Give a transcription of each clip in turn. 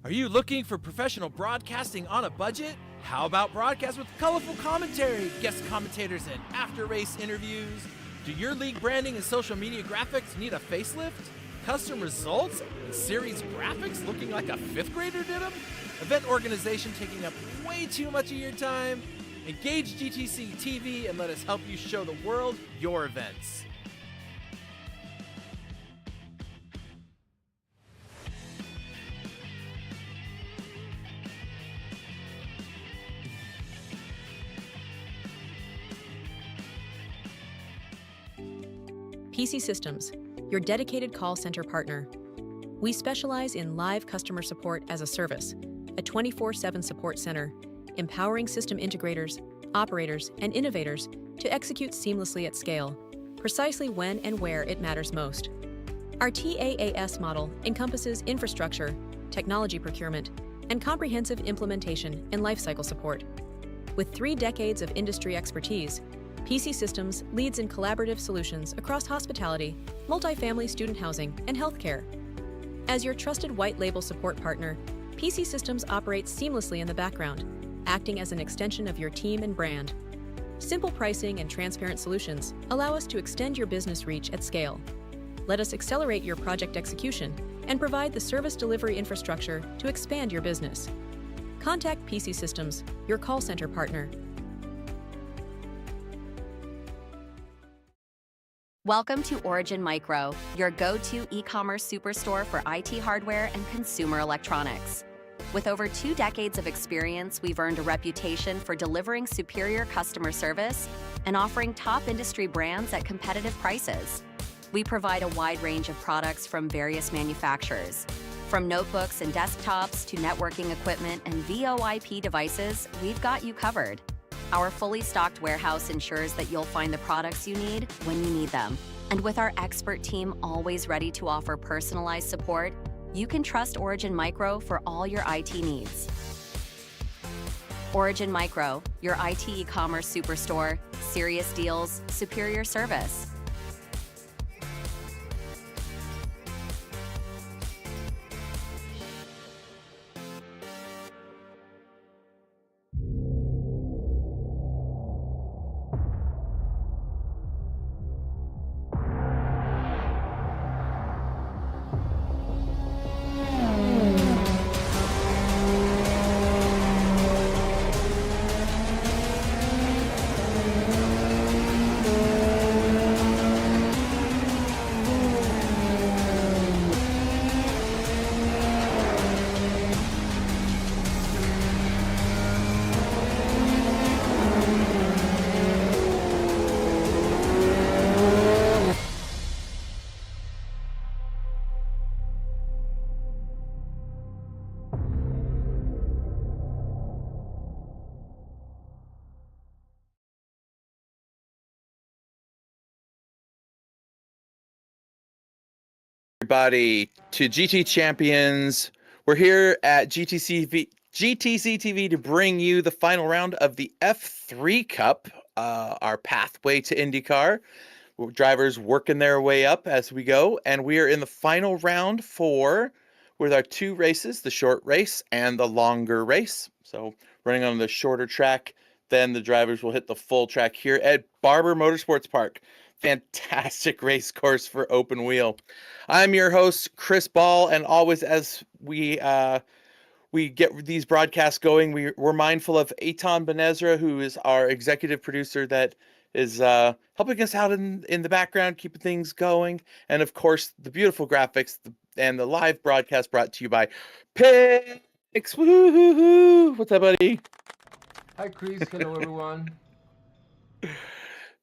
Are you looking for professional broadcasting on a budget? How about broadcast with colorful commentary, guest commentators, and after-race interviews? Do your league branding and social media graphics need a facelift? Custom results and series graphics looking like a fifth grader did them? Event organization taking up way too much of your time? Engage GTC TV and let us help you show the world your events. PC Systems, your dedicated call center partner. We specialize in live customer support as a service, a 24/7 support center, empowering system integrators, operators, and innovators to execute seamlessly at scale, precisely when and where it matters most. Our TaaS model encompasses infrastructure, technology procurement, and comprehensive implementation and lifecycle support. With 3 decades of industry expertise, PC Systems leads in collaborative solutions across hospitality, multifamily student housing, and healthcare. As your trusted white label support partner, PC Systems operates seamlessly in the background, acting as an extension of your team and brand. Simple pricing and transparent solutions allow us to extend your business reach at scale. Let us accelerate your project execution and provide the service delivery infrastructure to expand your business. Contact PC Systems, your call center partner. Welcome to Origin Micro, your go-to e-commerce superstore for IT hardware and consumer electronics. With over 2 decades of experience, we've earned a reputation for delivering superior customer service and offering top industry brands at competitive prices. We provide a wide range of products from various manufacturers. From notebooks and desktops to networking equipment and VoIP devices, we've got you covered. Our fully stocked warehouse ensures that you'll find the products you need when you need them. And with our expert team always ready to offer personalized support, you can trust Origin Micro for all your IT needs. Origin Micro, your IT e-commerce superstore, serious deals, superior service. Everybody to GT Champions. We're here at GTC TV to bring you the final round of the F3 Cup, our pathway to IndyCar. Drivers working their way up as we go, and we are in the final round with our 2 races, the short race and the longer race. So running on the shorter track, then the drivers will hit the full track here at Barber Motorsports Park. Fantastic race course for open wheel. I'm your host, Chris Ball, and always as we get these broadcasts going, we're mindful of Eitan Ben-Ezra, who is our executive producer that is helping us out in the background, keeping things going. And of course, the beautiful graphics and the live broadcast brought to you by Pix. Woo-hoo-hoo. What's up, buddy? Hi, Chris. Hello, everyone.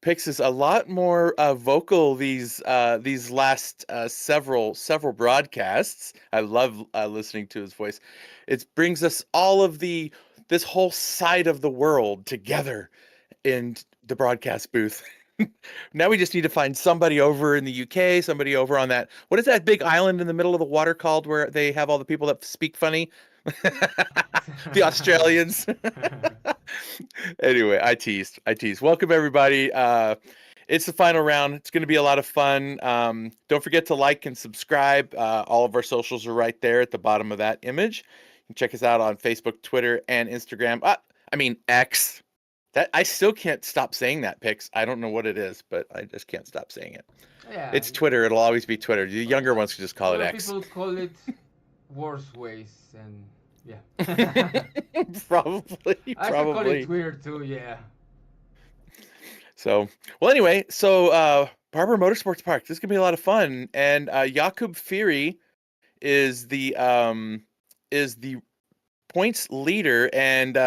Pix is a lot more vocal these last several broadcasts. I love listening to his voice. It brings us all of this whole side of the world together in the broadcast booth. Now we just need to find somebody over in the UK, somebody over on what is that big island in the middle of the water called where they have all the people that speak funny? The Australians. Anyway, I teased. Welcome, everybody. It's the final round. It's going to be a lot of fun. Don't forget to like and subscribe. All of our socials are right there at the bottom of that image. Check us out on Facebook, Twitter, and Instagram. I mean X. That I still can't stop saying that, Pix. I don't know what it is, but I just can't stop saying it. Yeah. It's Twitter. It'll always be Twitter. The younger ones can just call it Other X. people call it worse ways, and yeah. Probably. I should call it Twitter too. Yeah. So, well, anyway, Barber Motorsports Park. This is gonna be a lot of fun, and Jakub Firi is the points leader, and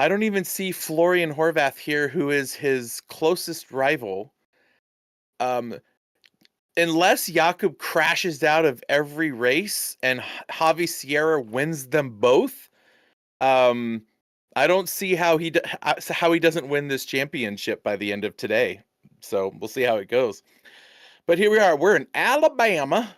I don't even see Florian Horvath here, who is his closest rival. Unless Jakub crashes out of every race and Javi Sierra wins them both, I don't see how he doesn't win this championship by the end of today. So we'll see how it goes. But here we are. We're in Alabama,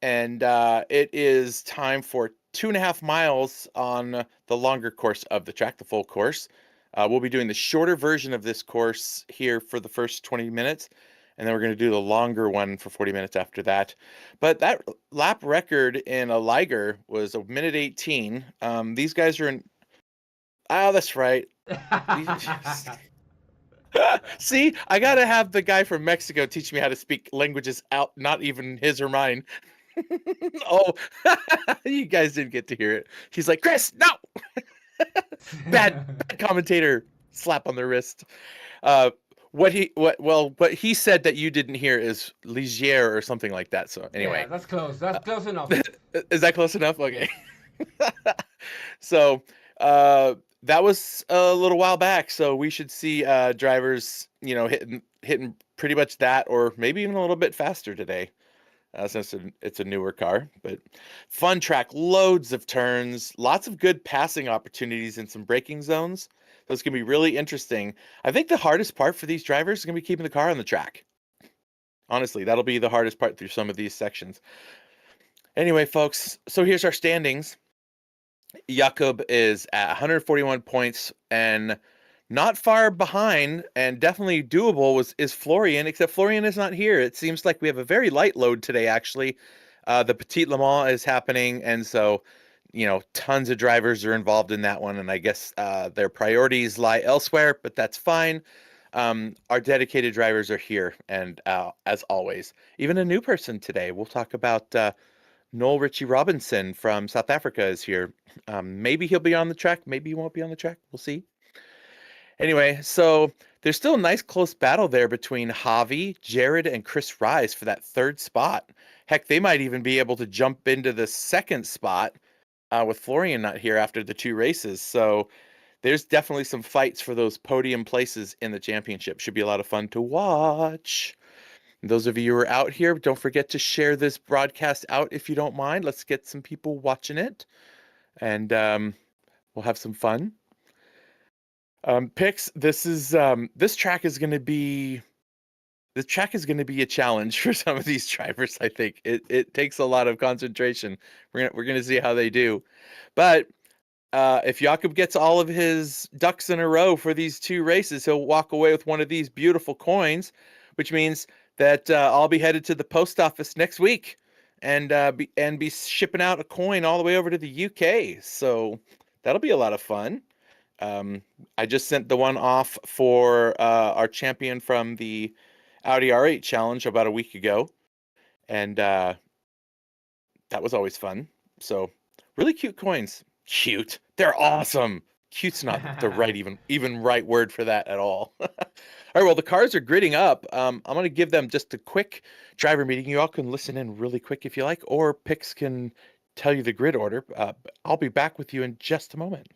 and it is time for 2.5 miles on the longer course of the track, the full course. We'll be doing the shorter version of this course here for the first 20 minutes, and then we're going to do the longer one for 40 minutes after that. But that lap record in a Liger was 1:18. These guys are in... Oh, that's right. See, I got to have the guy from Mexico teach me how to speak languages out, not even his or mine. Oh, you guys didn't get to hear it. He's like, Chris, no! bad commentator, slap on the wrist. What he said that you didn't hear is Ligier or something like that. So anyway, Yeah, that's close. That's close enough. Is that close enough? Okay. So that was a little while back. So we should see drivers, hitting pretty much that, or maybe even a little bit faster today. Since it's a newer car, but fun track, loads of turns, lots of good passing opportunities and some braking zones. So it's going to be really interesting. I think the hardest part for these drivers is going to be keeping the car on the track. Honestly, that'll be the hardest part through some of these sections. Anyway, folks, so here's our standings. Jakub is at 141 points, and not far behind, and definitely doable, is Florian, except Florian is not here. It seems like we have a very light load today, actually. The Petit Le Mans is happening, and so, tons of drivers are involved in that one, and I guess their priorities lie elsewhere, but that's fine. Our dedicated drivers are here, and as always, even a new person today. We'll talk about Noel Ritchie Robinson from South Africa is here. Maybe he'll be on the track, maybe he won't be on the track. We'll see. Anyway, so there's still a nice close battle there between Javi, Jared, and Chris Rise for that third spot. Heck, they might even be able to jump into the second spot with Florian not here after the 2 races. So there's definitely some fights for those podium places in the championship. Should be a lot of fun to watch. And those of you who are out here, don't forget to share this broadcast out if you don't mind. Let's get some people watching it, and we'll have some fun. Pix, this track is going to be a challenge for some of these drivers. I think it takes a lot of concentration. We're gonna see how they do, but if Jakub gets all of his ducks in a row for these 2 races, he'll walk away with one of these beautiful coins, which means that I'll be headed to the post office next week and be shipping out a coin all the way over to the UK. So that'll be a lot of fun. I just sent the one off for our champion from the Audi R8 challenge about a week ago, and that was always fun. So really cute coins. Cute. They're awesome. Cute's not the right even right word for that at all. All right, well, the cars are gridding up. I'm going to give them just a quick driver meeting. You all can listen in really quick if you like, or Pix can tell you the grid order. I'll be back with you in just a moment.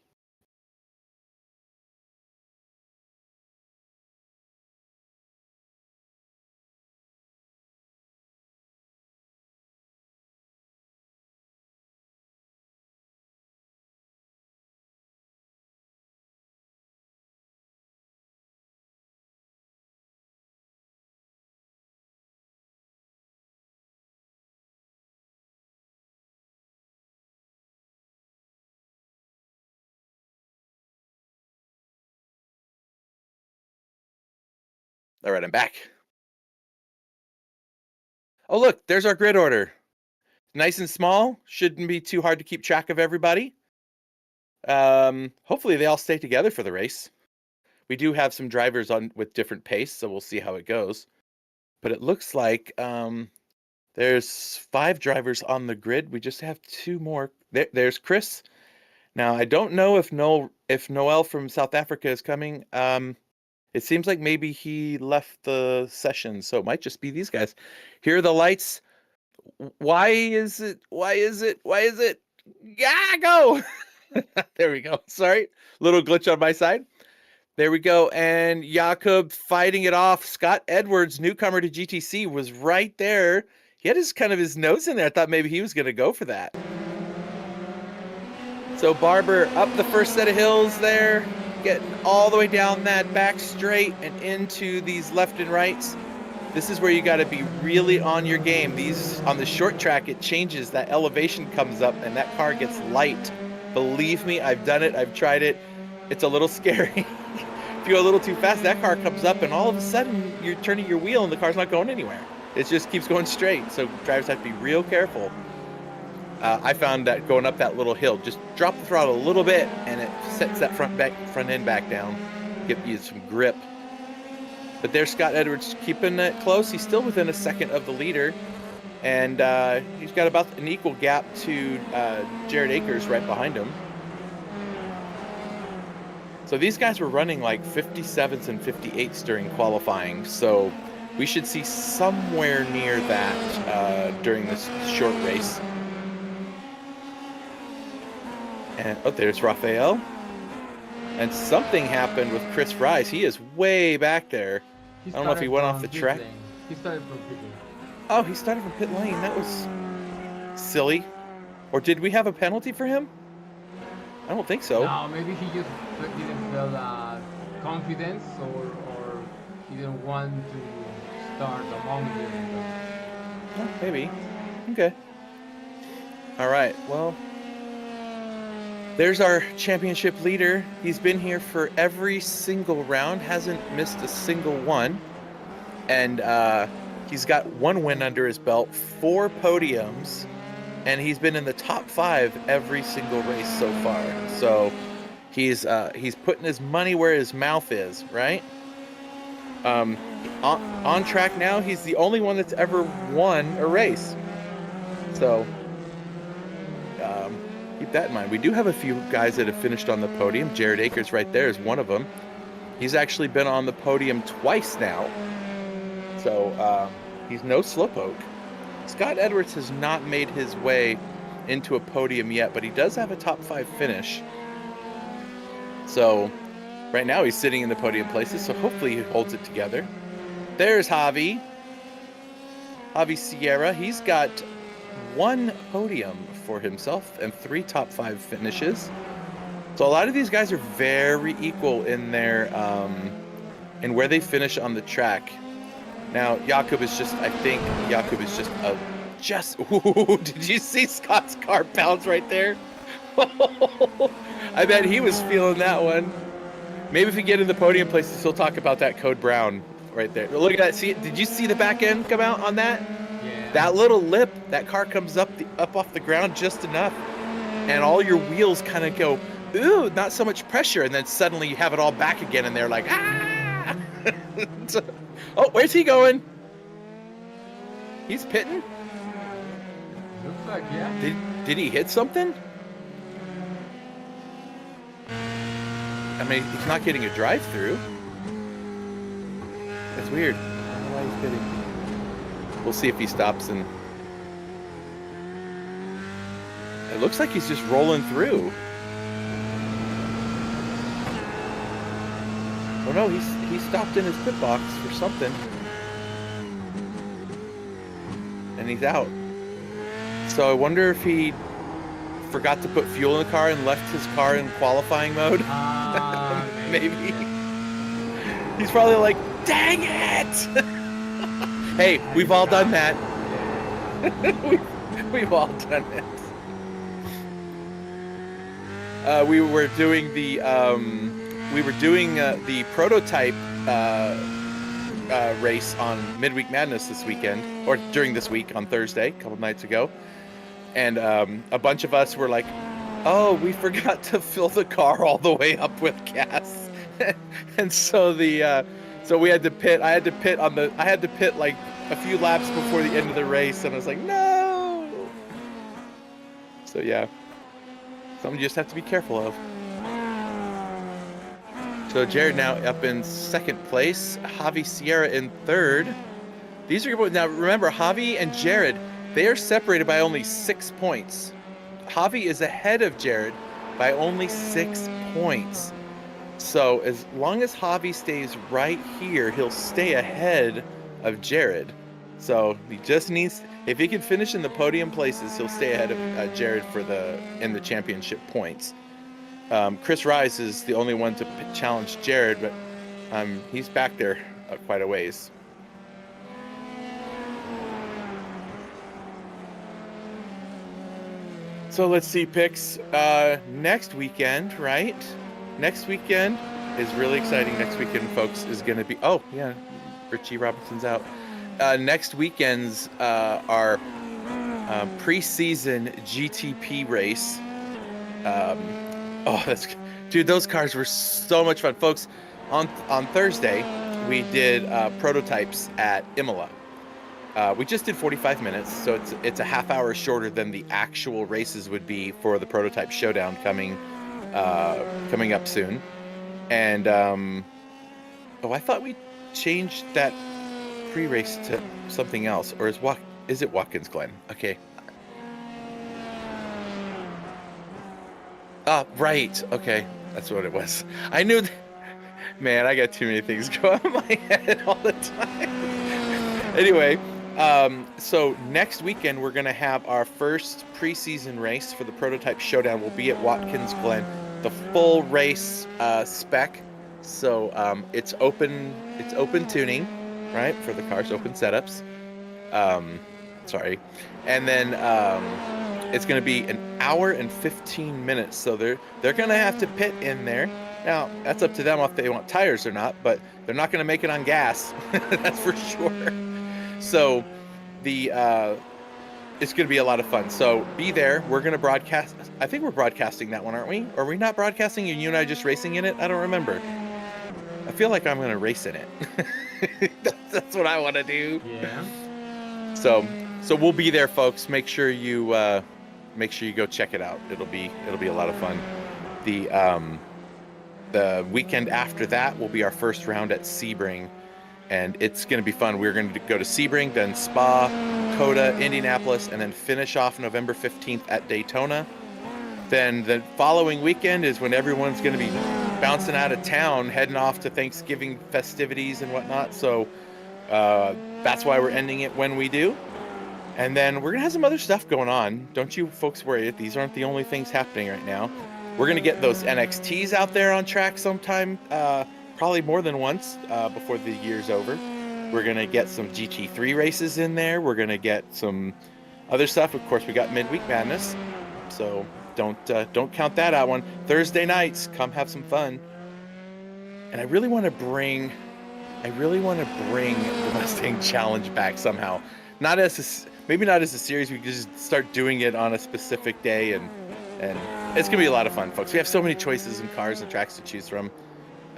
All right, I'm back. Oh, look, there's our grid order. nice and small. Shouldn't be too hard to keep track of everybody. Hopefully they all stay together for the race. We do have some drivers on with different pace, so we'll see how it goes. But it looks like there's 5 drivers on the grid. We just have 2 more. There's Chris. Now, I don't know if Noel from South Africa is coming. It seems like maybe he left the session, so it might just be these guys. Here are the lights. Why is it? Yeah, go! There we go. Sorry, little glitch on my side. There we go. And Jakob fighting it off. Scott Edwards, newcomer to GTC, was right there. He had his nose in there. I thought maybe he was going to go for that. So Barber up the first set of hills there, getting all the way down that back straight and into these left and rights. This is where you got to be really on your game. These on the short track, it changes. That elevation comes up and that car gets light. Believe me, I've done it. I've tried it. It's a little scary. If you go a little too fast, that car comes up and all of a sudden you're turning your wheel and the car's not going anywhere. It just keeps going straight. So drivers have to be real careful. I found that going up that little hill, just drop the throttle a little bit and it sets that front end back down. Give you some grip. But there's Scott Edwards keeping it close. He's still within a second of the leader. And he's got about an equal gap to Jared Akers right behind him. So these guys were running like 57s and 58s during qualifying. So we should see somewhere near that during this short race. And there's Rafael. And something happened with Chris Rice. He is way back there. I don't know if he went off the track. He started from pit lane. Oh, he started from pit lane. That was silly. Or did we have a penalty for him? I don't think so. No, maybe he just didn't feel confidence or he didn't want to start among them. Oh, maybe. Okay. All right. Well, there's our championship leader. He's been here for every single round, hasn't missed a single one. And he's got 1 win under his belt, 4 podiums, and he's been in the top 5 every single race so far. So he's putting his money where his mouth is, right? On track now, he's the only one that's ever won a race. So keep that in mind. We do have a few guys that have finished on the podium. Jared Akers right there is one of them. He's actually been on the podium twice now. So he's no slowpoke. Scott Edwards has not made his way into a podium yet, but he does have a top 5 finish. So right now he's sitting in the podium places, so hopefully he holds it together. There's Javi Sierra. He's got 1 podium for himself and 3 top 5 finishes. So a lot of these guys are very equal in their in where they finish on the track. Now Jakob is just ooh, did you see Scott's car bounce right there? I bet he was feeling that one. Maybe if we get in the podium places, he'll talk about that Code Brown right there. Look at that. See, did you see the back end come out on that? Yeah. That little lip, that car comes up off the ground just enough, and all your wheels kind of go, ooh, not so much pressure, and then suddenly you have it all back again, and they're like, ah! Oh, where's he going? He's pitting? Looks like, yeah. Did he hit something? I mean, he's not getting a drive-through. That's weird. I don't know why he's pitting. We'll see if he stops and... It looks like he's just rolling through. Oh no, he stopped in his pit box for something. And he's out. So I wonder if he forgot to put fuel in the car and left his car in qualifying mode. Maybe. He's probably like, dang it! Hey, we've all done that. We've all done it. We were doing the prototype race on Midweek Madness this weekend, or during this week on Thursday, a couple nights ago. and a bunch of us were like, "Oh, we forgot to fill the car all the way up with gas," and so so we had to pit. I had to pit like a few laps before the end of the race, and I was like, "No!" So yeah, something you just have to be careful of. So Jared now up in second place, Javi Sierra in third. These are now remember Javi and Jared, they are separated by only 6 points. Javi is ahead of Jared by only 6 points. So as long as Javi stays right here, he'll stay ahead of Jared. So he just needs, if he can finish in the podium places, he'll stay ahead of Jared in the championship points. Chris Rise is the only one to challenge Jared, but he's back there quite a ways. So let's see picks. Next weekend, right? Next weekend is really exciting. Next weekend, folks, is going to be... Oh, yeah, Richie Robinson's out. Next weekend's our preseason GTP race. Dude, those cars were so much fun. Folks, on Thursday, we did prototypes at Imola. We just did 45 minutes, so it's a half hour shorter than the actual races would be for the prototype showdown coming up soon. And I thought we changed that pre-race to something else, or is it Watkins Glen? Okay. Right. Okay, that's what it was. I knew. Man, I got too many things going on in my head all the time. Anyway, so next weekend we're gonna have our first preseason race for the prototype showdown. We'll be at Watkins Glen, the full race spec. So it's open tuning, right, for the cars, open setups. Sorry, and then it's going to be an hour and 15 minutes. So they're going to have to pit in there. Now that's up to them if they want tires or not, but they're not going to make it on gas. That's for sure. So it's going to be a lot of fun. So be there. We're going to broadcast. I think we're broadcasting that one, aren't we? Are we not broadcasting and you and I just racing in it? I don't remember. I feel like I'm going to race in it. That's what I want to do. Yeah. So we'll be there, folks. Make sure you go check it out. It'll be a lot of fun. The weekend after that will be our first round at Sebring, and it's going to be fun. We're going to go to Sebring, then Spa, Coda, Indianapolis, and then finish off November 15th at Daytona. Then the following weekend is when everyone's going to be bouncing out of town, heading off to Thanksgiving festivities and whatnot. So that's why we're ending it when we do. And then we're going to have some other stuff going on. Don't you folks worry. These aren't the only things happening right now. We're going to get those NXTs out there on track sometime, probably more than once before the year's over. We're going to get some GT3 races in there. We're going to get some other stuff. Of course, we got Midweek Madness. So don't count that out one. Thursday nights, come have some fun. And I really want to bring the Mustang Challenge back somehow. Maybe not as a series. We could just start doing it on a specific day, and it's gonna be a lot of fun, folks. We have so many choices and cars and tracks to choose from.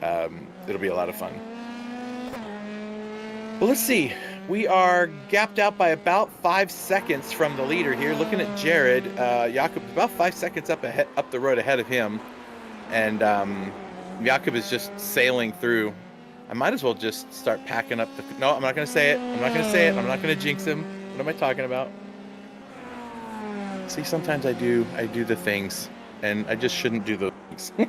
It'll be a lot of fun. Well, let's see. We are gapped out by about 5 seconds from the leader here. Looking at Jared, Jakob about 5 seconds up the road ahead of him, and Jakob is just sailing through. I might as well just start packing up No, I'm not gonna say it. I'm not gonna jinx him. What am I talking about? See, sometimes I do the things, and I just shouldn't do those things. Don't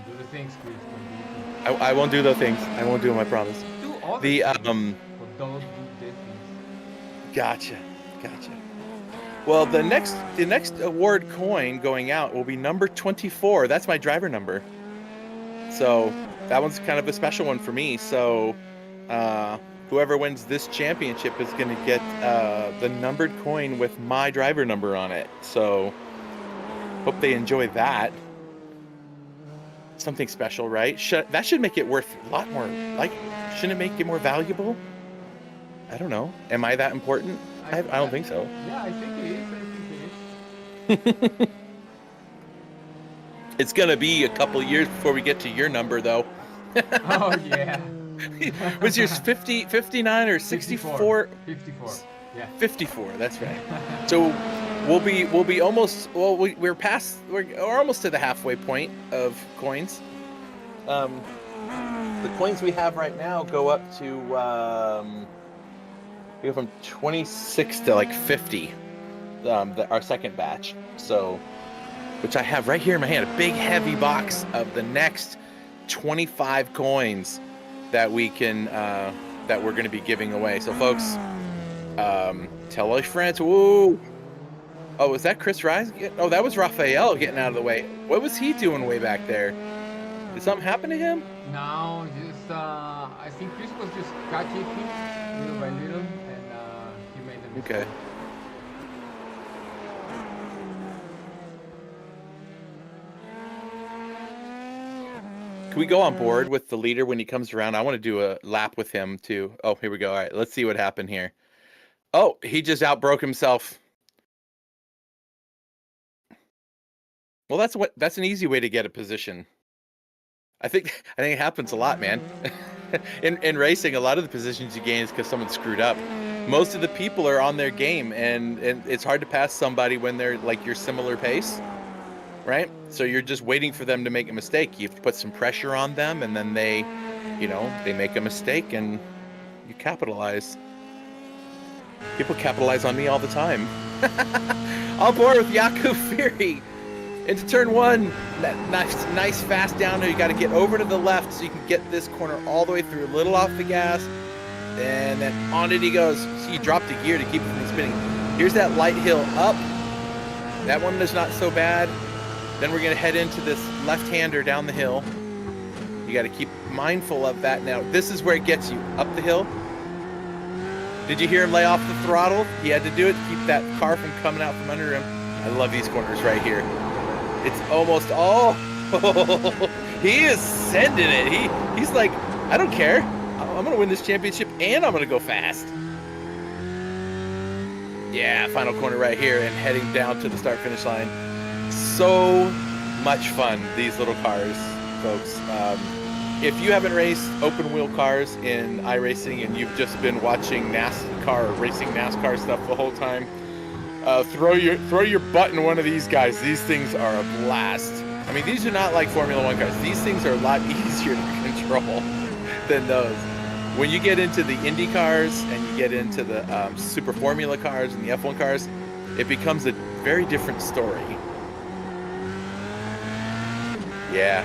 do the things, Chris. I won't do those things. I won't do them, I promise. Do all The things, but don't do the things. Gotcha. Well, the next award coin going out will be number 24. That's my driver number. So that one's kind of a special one for me. So whoever wins this championship is going to get the numbered coin with my driver number on it. So hope they enjoy that. Something special, right? That should make it worth a lot more. Like, shouldn't it make it more valuable? I don't know. Am I that important? I don't think so. Yeah, I think it is. I think it is. It's gonna be a couple years before we get to your number, though. Oh yeah. Was yours 50, 59 or 64? 54. Yeah. 54. That's right. So we'll be almost. Well, we're past. We're almost to the halfway point of coins. The coins we have right now go up to. We go from 26 to like 50. Our second batch. So, which I have right here in my hand, a big heavy box of the next 25 coins that we can that we're going to be giving away. So, folks, tell your friends. Whoa! Oh, was that Chris Rise? Oh, that was Raphael getting out of the way. What was he doing way back there? Did something happen to him? No, just I think Chris was just catching him little by little, and he made the mistake. Okay. Can we go on board with the leader when he comes around? I want to do a lap with him too. Oh, here we go. All right, let's see what happened here. Oh, he just outbroke himself. Well, that's an easy way to get a position. I think it happens a lot, man. in racing, a lot of the positions you gain is because someone screwed up. Most of the people are on their game, and it's hard to pass somebody when they're like your similar pace. Right? So you're just waiting for them to make a mistake. You have to put some pressure on them, and then they make a mistake, and you capitalize. People capitalize on me all the time. On board with Yaku Fury. Into turn one. Nice fast down there. You got to get over to the left so you can get this corner all the way through, a little off the gas. And then on it he goes. See, you dropped a gear to keep it from spinning. Here's that light hill up. That one is not so bad. Then we're going to head into this left-hander down the hill. You got to keep mindful of that. Now, this is where it gets you up the hill. Did you hear him lay off the throttle? He had to do it to keep that car from coming out from under him. I love these corners right here. It's almost all. He is sending it. He's like, I don't care. I'm going to win this championship and I'm going to go fast. Yeah, final corner right here and heading down to the start-finish line. So much fun, these little cars, folks. If you haven't raced open wheel cars in iRacing and you've just been watching NASCAR or racing NASCAR stuff the whole time, throw your butt in one of these guys. These things are a blast. I mean, these are not like Formula One cars. These things are a lot easier to control than those. When you get into the Indy cars and you get into the Super Formula cars and the F1 cars, it becomes a very different story. Yeah,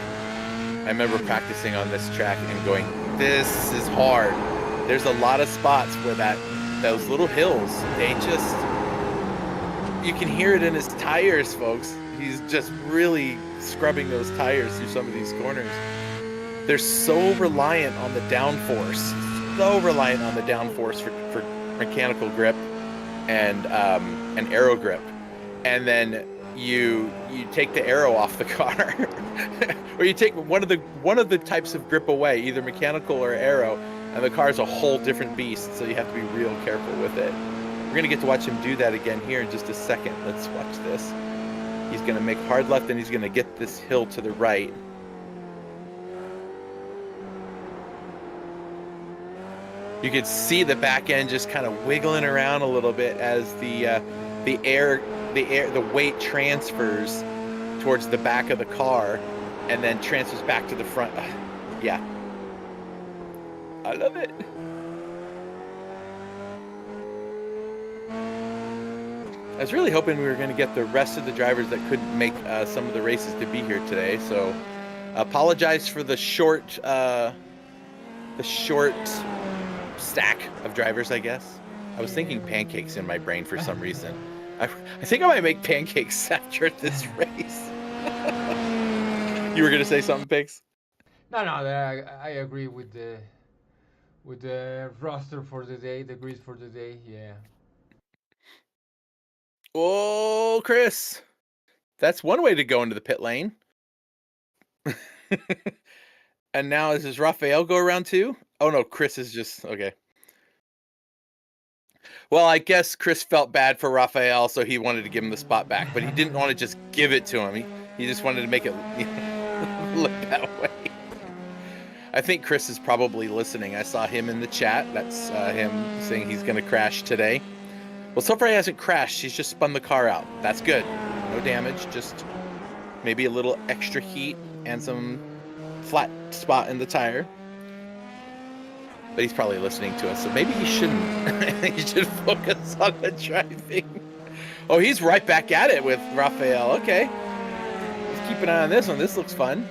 I remember practicing on this track and going, this is hard. There's a lot of spots where those little hills, you can hear it in his tires, folks. He's just really scrubbing those tires through some of these corners. They're so reliant on the downforce, for mechanical grip and aero grip. And then you take the aero off the car, or you take one of the types of grip away, either mechanical or aero, and the car's a whole different beast. So you have to be real careful with it. We're gonna get to watch him do that again here in just a second. Let's watch this. He's gonna make hard left, and he's gonna get this hill to the right. You could see the back end just kind of wiggling around a little bit as the weight transfers towards the back of the car and then transfers back to the front. Yeah. I love it. I was really hoping we were going to get the rest of the drivers that couldn't make some of the races to be here today. So apologize for the short stack of drivers, I guess. I was thinking pancakes in my brain for some reason. I think I might make pancakes after this race. You were going to say something, Pigs? No, I agree with the roster for the day, the grid for the day. Yeah. Oh, Chris. That's one way to go into the pit lane. And now does Raphael go around too? Oh no, Chris is just okay. Well, I guess Chris felt bad for Rafael, so he wanted to give him the spot back, but he didn't want to just give it to him. He just wanted to make it look that way. I think Chris is probably listening. I saw him in the chat. That's him saying he's going to crash today. Well, so far he hasn't crashed. He's just spun the car out. That's good. No damage, just maybe a little extra heat and some flat spot in the tire. But he's probably listening to us, so maybe he shouldn't. He should focus on the driving. Oh, he's right back at it with Rafael. Okay. Let's keep an eye on this one. This looks fun.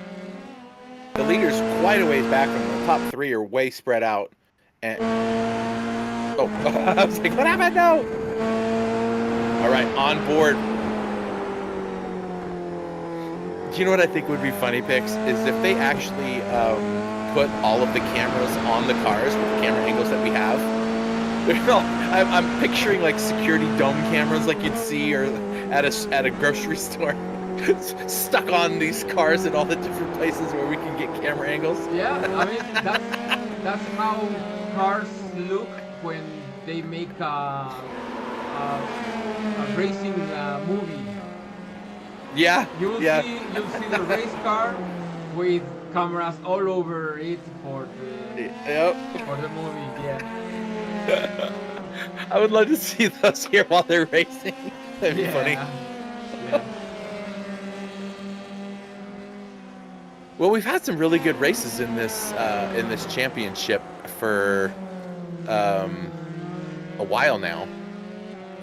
The leader's quite a ways back from them. The top three are way spread out. And oh, I was like, what happened? No. All right, on board. Do you know what I think would be funny, Pix? Is if they actually put all of the cameras on the cars with the camera angles that we have. I'm picturing like security dome cameras like you'd see or at a grocery store. Stuck on these cars in all the different places where we can get camera angles. Yeah, I mean that's how cars look when they make a racing movie. Yeah. You'll see the race car with cameras all over it for the movie. Yeah. I would love to see those here while they're racing. That'd be funny. Yeah. Well, we've had some really good races in this championship for a while now,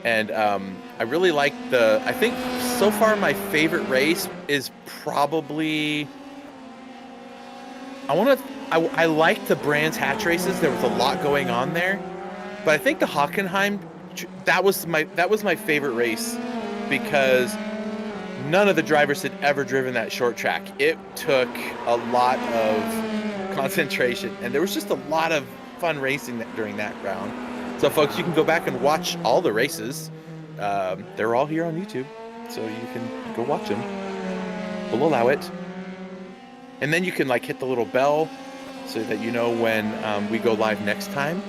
and I really like I think so far my favorite race is probably. I like the Brands Hatch races. There was a lot going on there, but I think the Hockenheim that was my favorite race because none of the drivers had ever driven that short track. It took a lot of concentration, and there was just a lot of fun racing during that round. So, folks, you can go back and watch all the races. They're all here on YouTube, so you can go watch them. We'll allow it. And then you can like hit the little bell so that you know when we go live next time,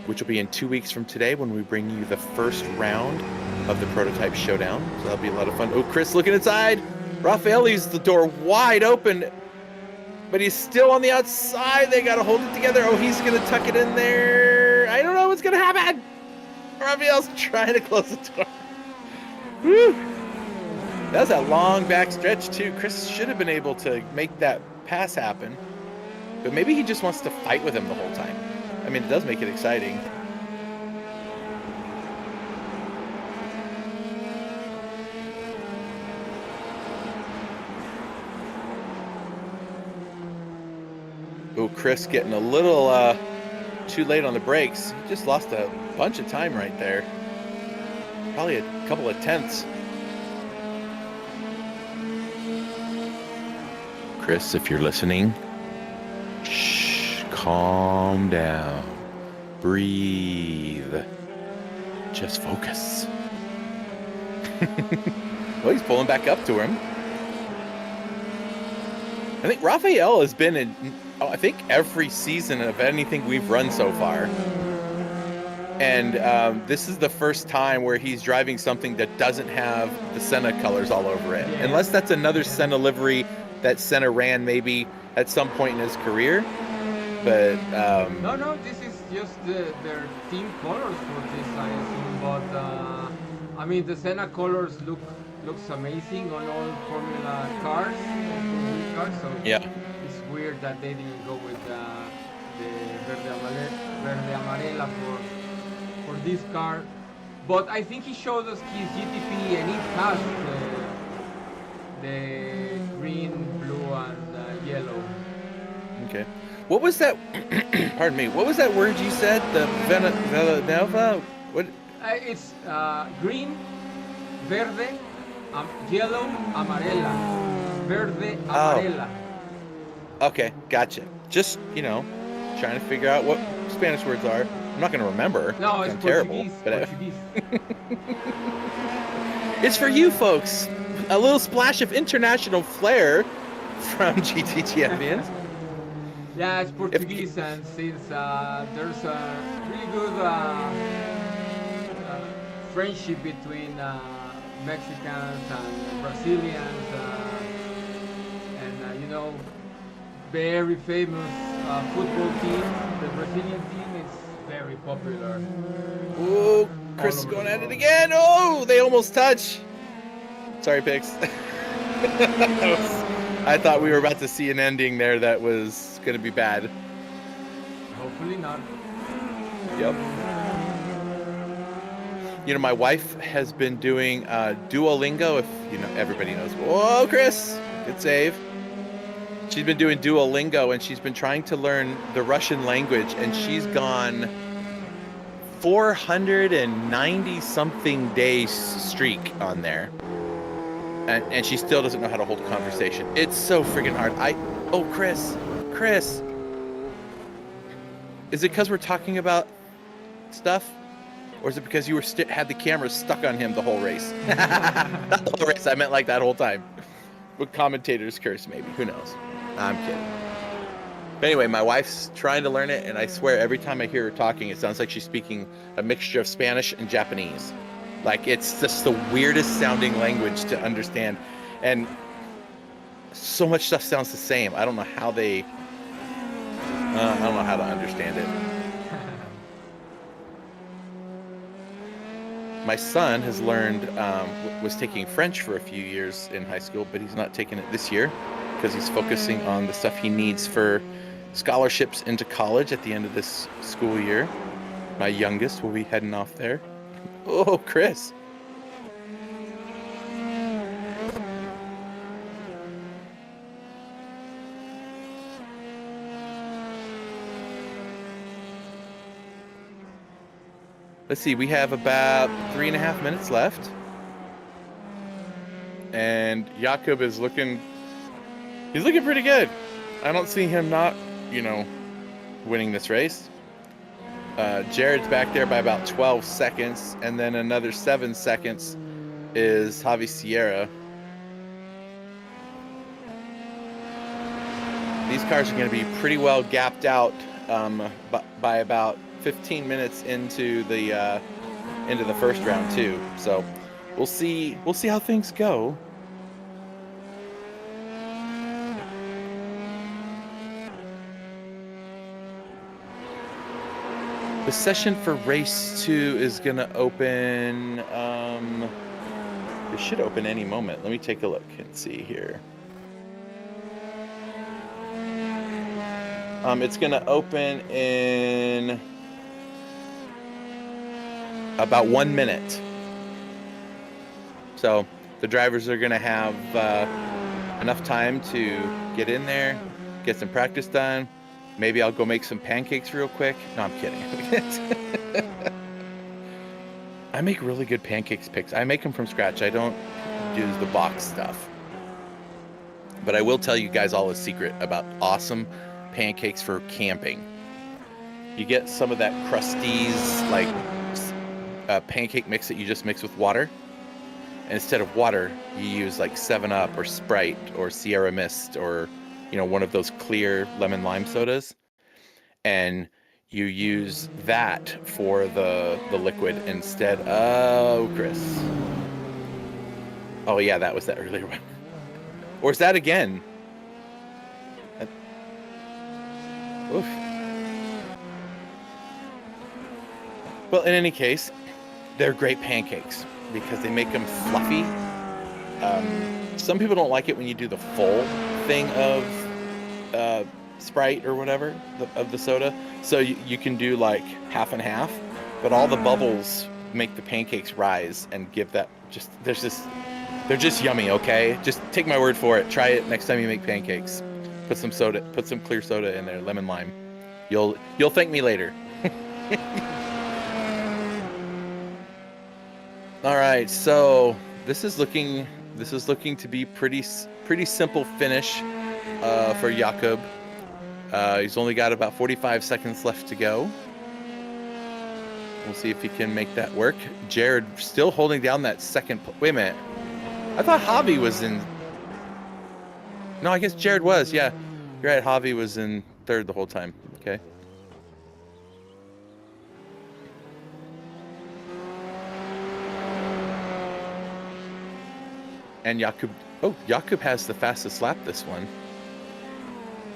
which will be in 2 weeks from today when we bring you the first round of the Prototype Showdown. So that'll be a lot of fun. Oh, Chris looking inside. Rafael leaves the door wide open, but he's still on the outside. They got to hold it together. Oh, he's going to tuck it in there. I don't know what's going to happen. Rafael's trying to close the door. Woo. That was that long back stretch, too. Chris should have been able to make that pass happen, but maybe he just wants to fight with him the whole time. I mean, it does make it exciting. Oh, Chris getting a little too late on the brakes. He just lost a bunch of time right there. Probably a couple of tenths. Chris, if you're listening, shh, calm down. Breathe. Just focus. Well, he's pulling back up to him. I think Rafael has been in, I think, every season of anything we've run so far. And this is the first time where he's driving something that doesn't have the Senna colors all over it. Yeah. Unless that's another Senna livery that Senna ran maybe at some point in his career. But no, this is just their team colors for this, I assume. But I mean, the Senna colors looks amazing on all Formula cars. So yeah, it's weird that they didn't go with the verde amarela for this car. But I think he showed us his GTP and it has the green, blue, and yellow. Okay. What was that? Pardon me. What was that word you said? The Villanova? What? It's green, verde, yellow, amarela. Verde, amarela. Oh. Okay, gotcha. Just, trying to figure out what Spanish words are. I'm not going to remember. No, it's terrible. Portuguese. It's for you folks. A little splash of international flair from GT Champions. Yeah, it's Portuguese, and since there's a really good friendship between Mexicans and Brazilians, and you know, very famous football team. The Brazilian team is very popular. Ooh, Chris is going at it again. Oh, they almost touch. Sorry, Pix. I thought we were about to see an ending there that was going to be bad. Hopefully not. Yep. You know, my wife has been doing Duolingo, if you know, everybody knows. Whoa, Chris, good save. She's been doing Duolingo, and she's been trying to learn the Russian language, and she's gone 490 something days streak on there. And she still doesn't know how to hold a conversation. It's so freaking hard. Oh, Chris, is it because we're talking about stuff? Or is it because you were had the camera stuck on him the whole race? Not the whole race, I meant like that whole time. With commentators curse, maybe. Who knows? I'm kidding. But anyway, my wife's trying to learn it, and I swear every time I hear her talking, it sounds like she's speaking a mixture of Spanish and Japanese. Like, it's just the weirdest sounding language to understand. And so much stuff sounds the same. I don't know how they... I don't know how to understand it. My son has learned, was taking French for a few years in high school, but he's not taking it this year because he's focusing on the stuff he needs for scholarships into college at the end of this school year. My youngest will be heading off there. Oh, Chris. Let's see, we have about 3.5 minutes left. And Jakob is looking, he's looking pretty good. I don't see him not, you know, winning this race. Jared's back there by about 12 seconds, and then another 7 seconds is Javi Sierra. These cars are going to be pretty well gapped out by about 15 minutes into the first round too. So we'll see how things go. The session for race 2 is going to open, it should open any moment. Let me take a look and see here. It's going to open in about 1 minute. So the drivers are going to have enough time to get in there, get some practice done. Maybe I'll go make some pancakes real quick. No, I'm kidding. I make really good pancakes picks. I make them from scratch. I don't use the box stuff. But I will tell you guys all a secret about awesome pancakes for camping. You get some of that Krusteaz, like, pancake mix that you just mix with water. And instead of water, you use like 7-Up or Sprite or Sierra Mist or, you know, one of those clear lemon lime sodas, and you use that for the liquid instead. Oh, Chris. Oh yeah, that was that earlier one. Or is that again? Oof. Well, in any case, they're great pancakes because they make them fluffy. Some people don't like it when you do the full thing of Sprite or whatever of the soda, so you can do like half and half, but all the bubbles make the pancakes rise and give that they're just yummy. Okay, just take my word for it. Try it next time you make pancakes. Put some clear soda in there, lemon lime. You'll thank me later. All right, so this is looking to be pretty simple finish for Jakob. He's only got about 45 seconds left to go. We'll see if he can make that work. Jared still holding down that second. Wait a minute. I thought Javi was in. No, I guess Jared was. Yeah, you're right. Javi was in third the whole time. Okay. And Jakub has the fastest lap this one.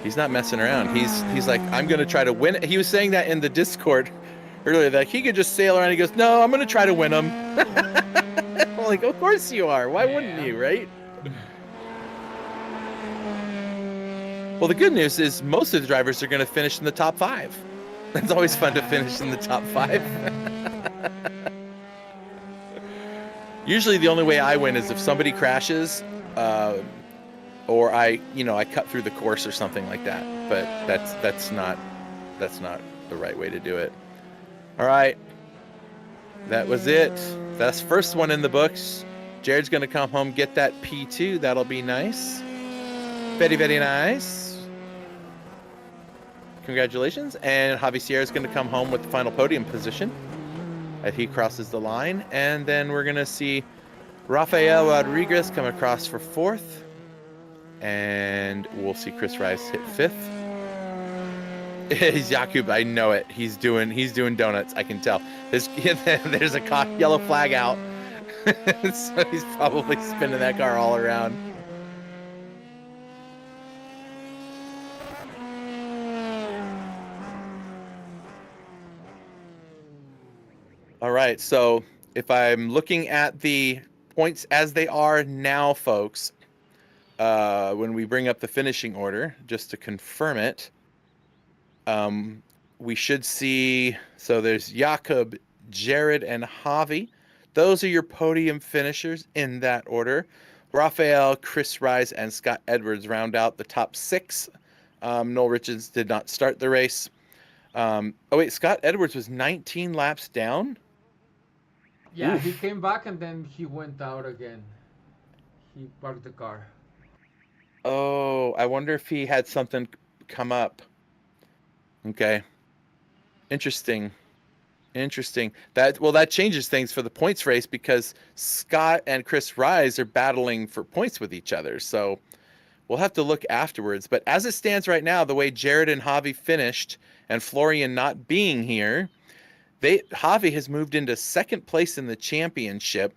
He's not messing around. He's like, I'm going to try to win it. He was saying that in the Discord earlier, that he could just sail around. He goes, no, I'm going to try to win him. I'm like, of course you are. Why wouldn't you, right? Well, the good news is most of the drivers are going to finish in the top 5. It's always fun to finish in the top 5. Usually the only way I win is if somebody crashes, or I cut through the course or something like that. But that's not the right way to do it. All right, that was it. That's first one in the books. Jared's gonna come home, get that P2. That'll be nice. Very, very nice. Congratulations. And Javi Sierra's gonna come home with the final podium position as he crosses the line. And then we're gonna see Rafael Rodriguez come across for 4th. And we'll see Chris Rice hit 5th. Jakub, I know it. He's doing donuts. I can tell. There's a yellow flag out, so he's probably spinning that car all around. All right. So if I'm looking at the points as they are now, folks, when we bring up the finishing order, just to confirm it. We should see, so there's Jakub, Jared, and Javi. Those are your podium finishers in that order. Rafael, Chris Rise, and Scott Edwards round out the top 6. Noel Richards did not start the race. Scott Edwards was 19 laps down? Yeah, he came back and then he went out again. He parked the car. Oh, I wonder if he had something come up. Okay. Interesting. That changes things for the points race because Scott and Chris Rise are battling for points with each other. So we'll have to look afterwards. But as it stands right now, the way Jared and Javi finished and Florian not being here, Javi has moved into 2nd place in the championship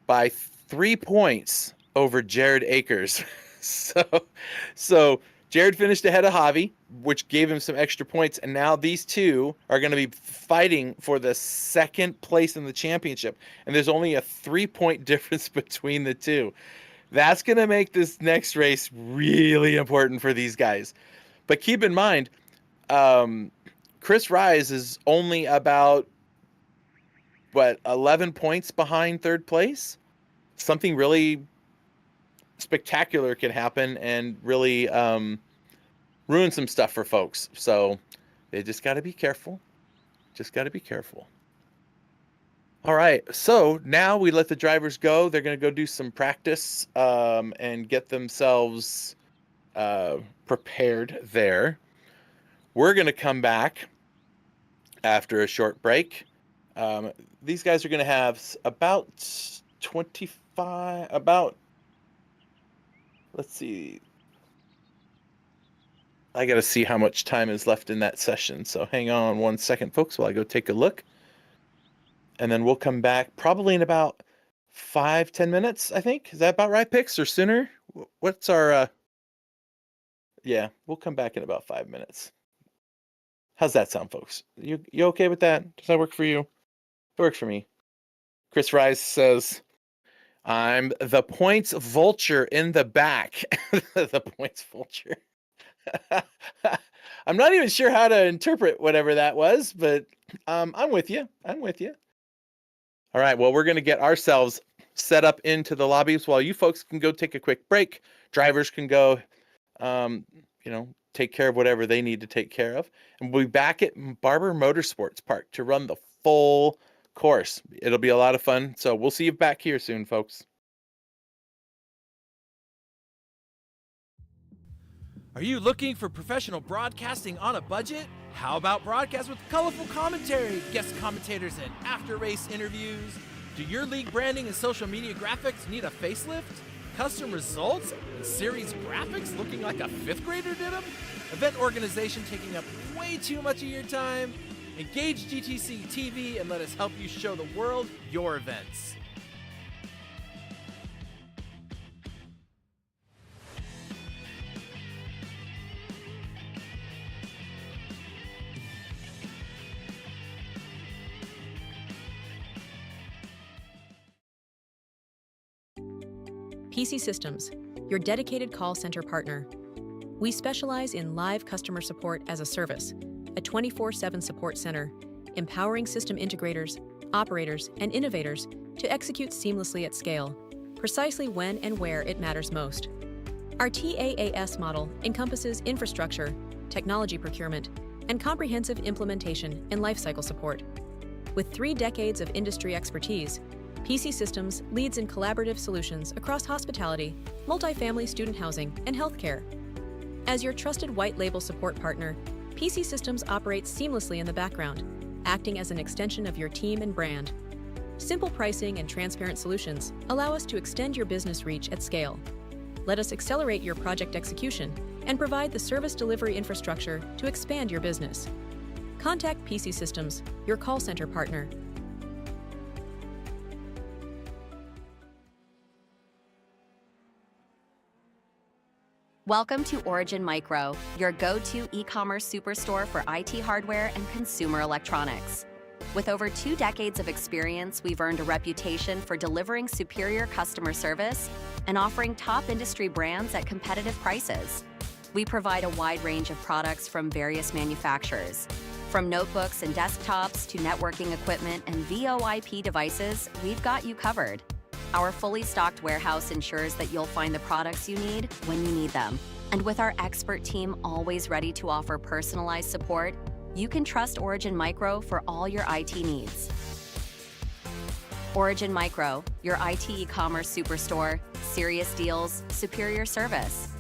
by 3 points over Jared Akers. So Jared finished ahead of Javi, which gave him some extra points, and now these two are going to be fighting for the 2nd place in the championship, and there's only a 3-point difference between the two. That's going to make this next race really important for these guys. But keep in mind, Chris Rise is only about, 11 points behind 3rd place? Something really spectacular can happen and really ruin some stuff for folks. So they just got to be careful. All right. So now we let the drivers go. They're going to go do some practice and get themselves prepared there. We're going to come back after a short break. These guys are going to have about 25, let's see. I got to see how much time is left in that session. So hang on 1 second, folks, while I go take a look. And then we'll come back probably in about 5-10 minutes, I think. Is that about right, Pix, or sooner? What's our... Yeah, we'll come back in about 5 minutes. How's that sound, folks? You okay with that? Does that work for you? It works for me. Chris Rice says, I'm the points vulture in the back. The points vulture. I'm not even sure how to interpret whatever that was, but I'm with you. All right, well, we're going to get ourselves set up into the lobbies while you folks can go take a quick break. Drivers can go, take care of whatever they need to take care of. And we'll be back at Barber Motorsports Park to run the full course. It'll be a lot of fun. So we'll see you back here soon, folks. Are you looking for professional broadcasting on a budget? How about broadcast with colorful commentary, guest commentators, and after-race interviews? Do your league branding and social media graphics need a facelift? Custom results and series graphics looking like a 5th grader did them? Event organization taking up way too much of your time? Engage GTC TV and let us help you show the world your events. PC Systems, your dedicated call center partner. We specialize in live customer support as a service, a 24/7 support center, empowering system integrators, operators, and innovators to execute seamlessly at scale, precisely when and where it matters most. Our TaaS model encompasses infrastructure, technology procurement, and comprehensive implementation and lifecycle support. With 3 decades of industry expertise, PC Systems leads in collaborative solutions across hospitality, multifamily student housing, and healthcare. As your trusted white label support partner, PC Systems operates seamlessly in the background, acting as an extension of your team and brand. Simple pricing and transparent solutions allow us to extend your business reach at scale. Let us accelerate your project execution and provide the service delivery infrastructure to expand your business. Contact PC Systems, your call center partner. Welcome to Origin Micro, your go-to e-commerce superstore for IT hardware and consumer electronics. With over 2 decades of experience, we've earned a reputation for delivering superior customer service and offering top industry brands at competitive prices. We provide a wide range of products from various manufacturers. From notebooks and desktops to networking equipment and VoIP devices, we've got you covered. Our fully stocked warehouse ensures that you'll find the products you need when you need them. And with our expert team always ready to offer personalized support, you can trust Origin Micro for all your IT needs. Origin Micro, your IT e-commerce superstore, serious deals, superior service.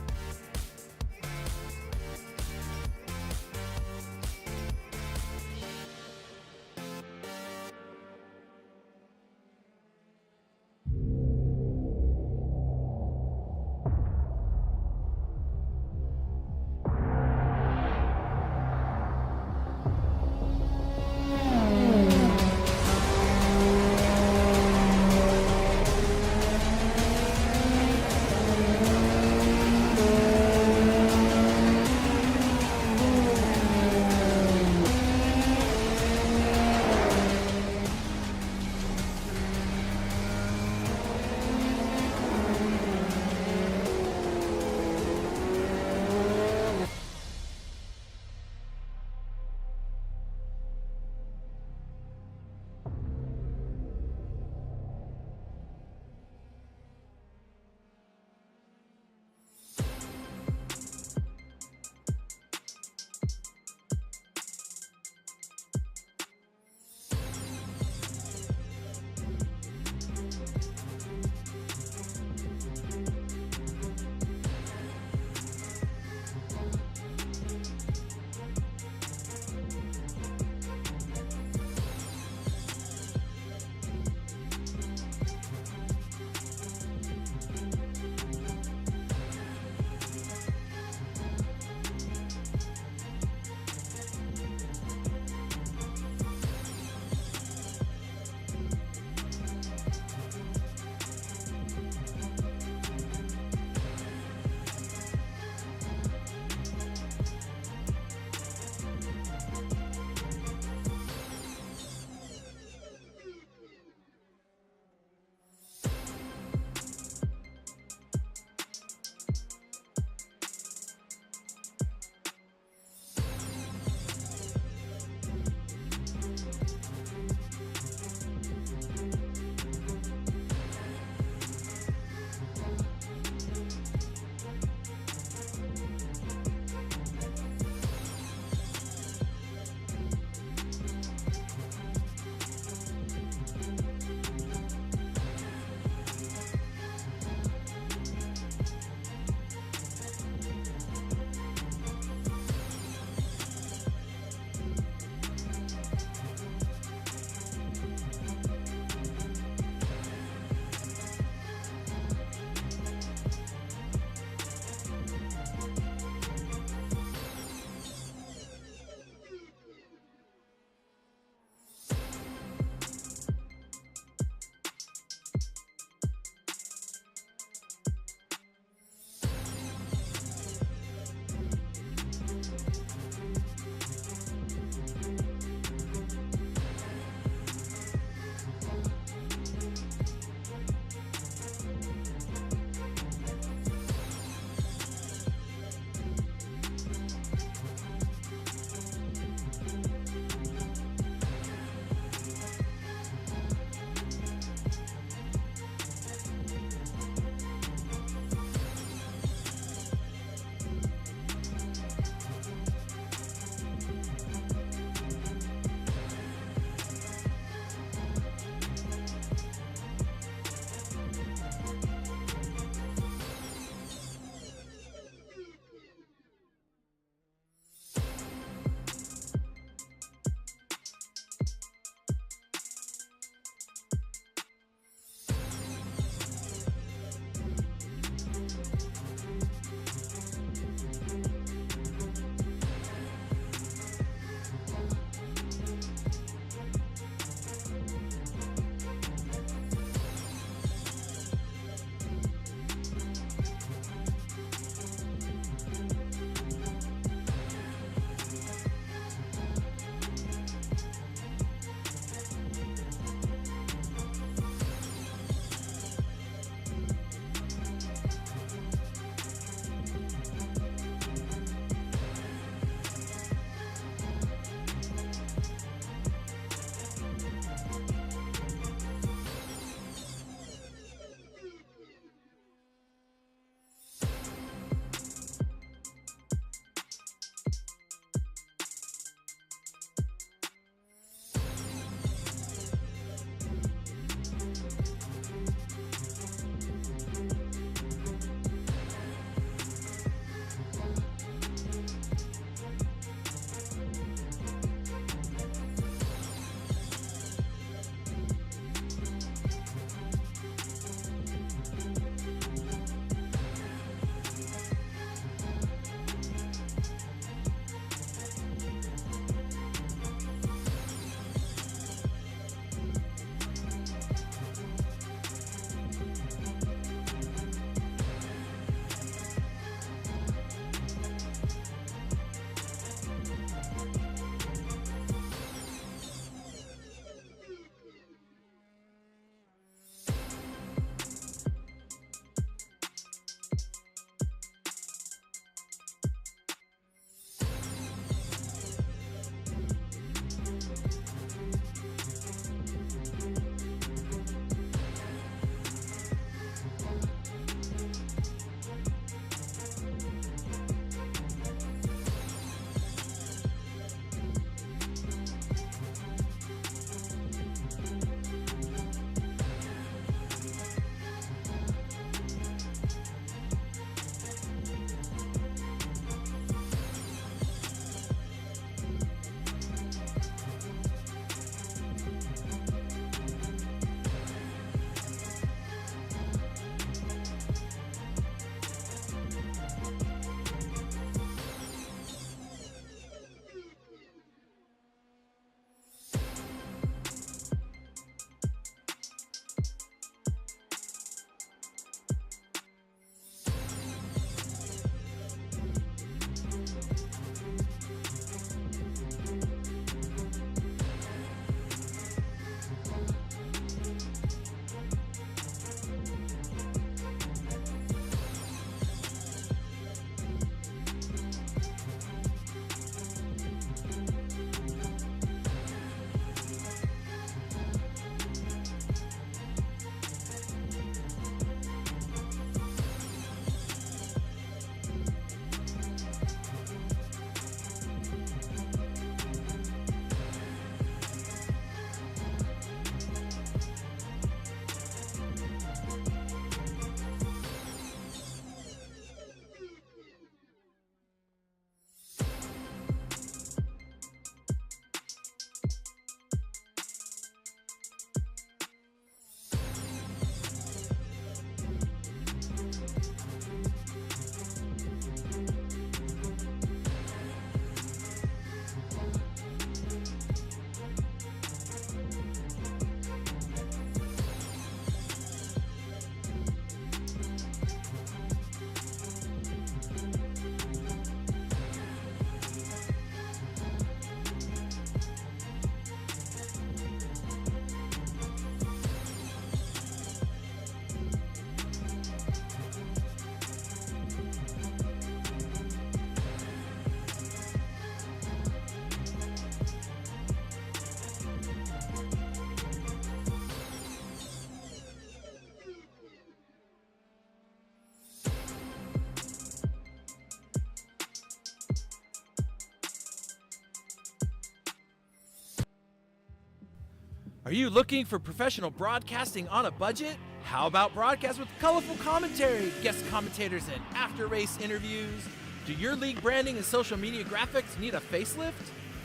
you looking for professional broadcasting on a budget? How about broadcast with colorful commentary, guest commentators, and after-race interviews? Do your league branding and social media graphics need a facelift?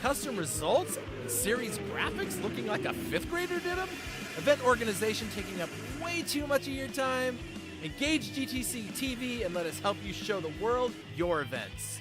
Custom results and series graphics looking like a fifth grader did them? Event organization taking up way too much of your time? Engage GTC TV and let us help you show the world your events.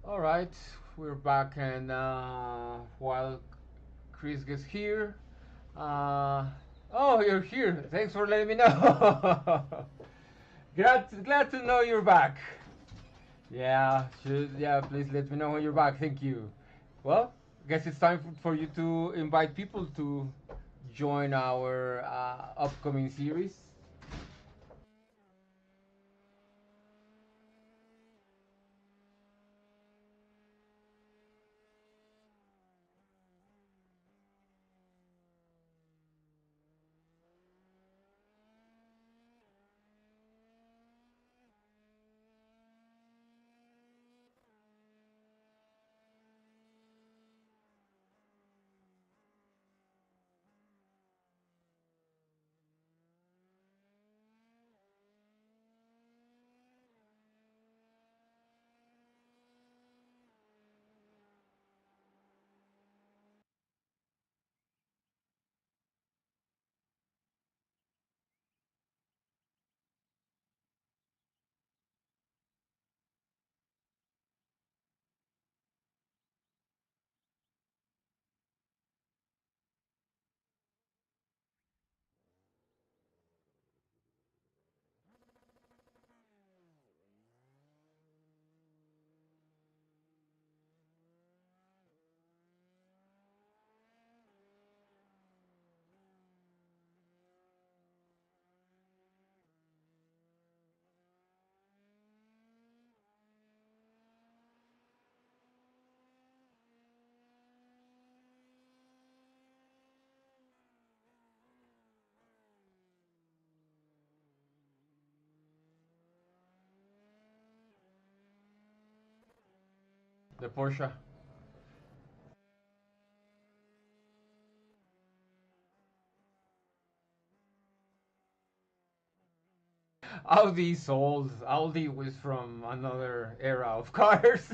All right, we're back, and while Chris gets here, oh, you're here. Thanks for letting me know. glad to know you're back. Yeah, please let me know when you're back. Thank you. Well, I guess it's time for you to invite people to join our upcoming series. The Porsche. Audi's old. Audi was from another era of cars.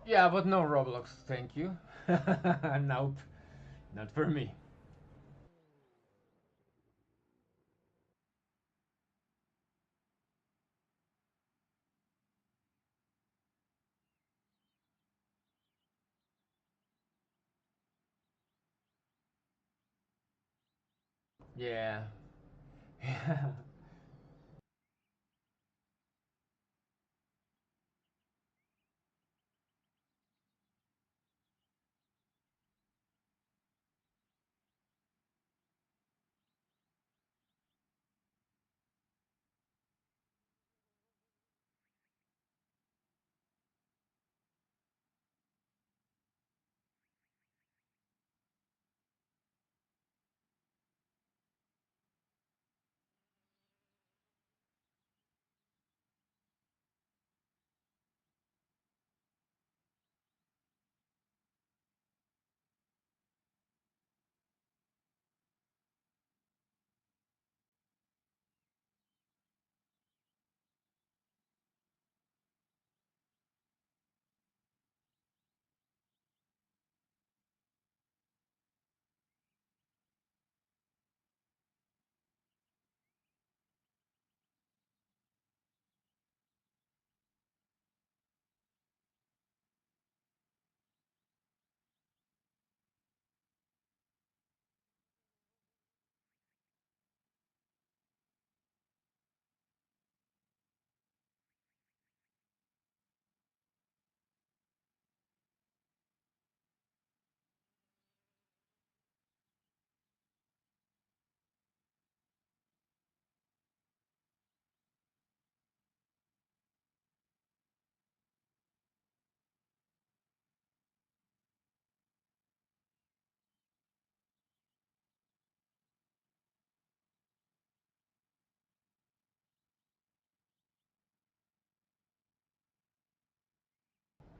Yeah, but no Roblox, thank you. Nope, not for me. Yeah.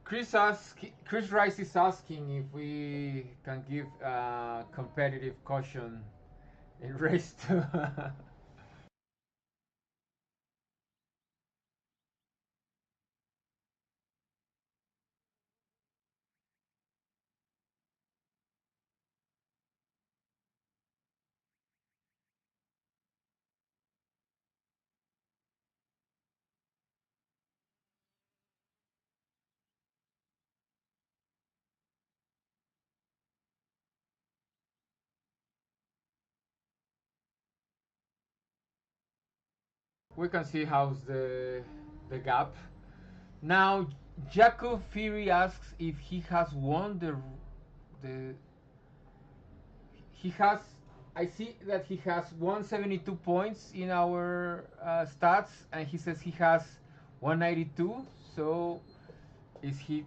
Chris Rice is asking if we can give competitive caution in race two. We can see how's the gap. Now, Jacob Fury asks if he has won the he has. I see that he has 172 points in our stats, and he says he has 192. So, is he?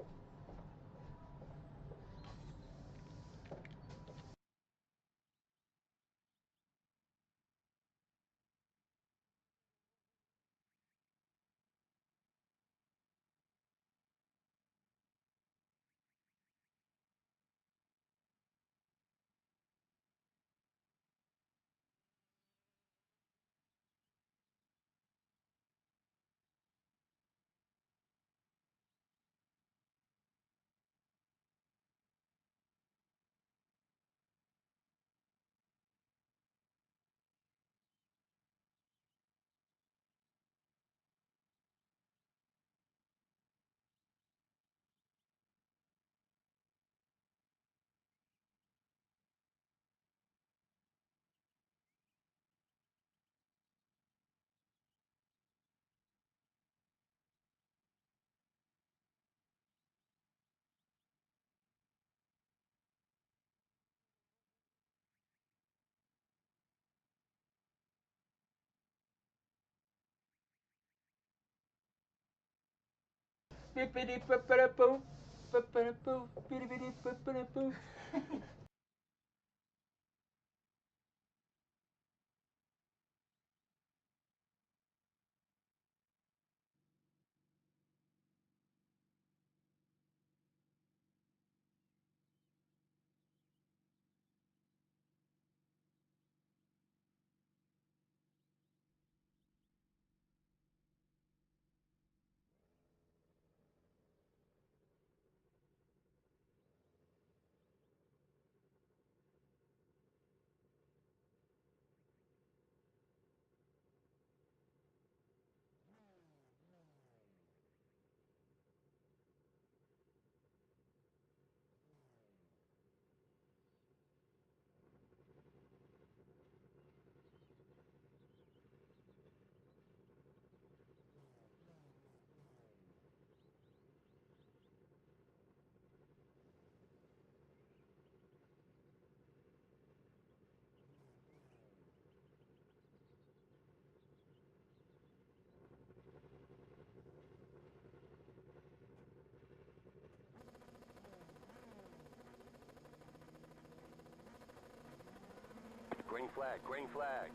Green flag, green flag.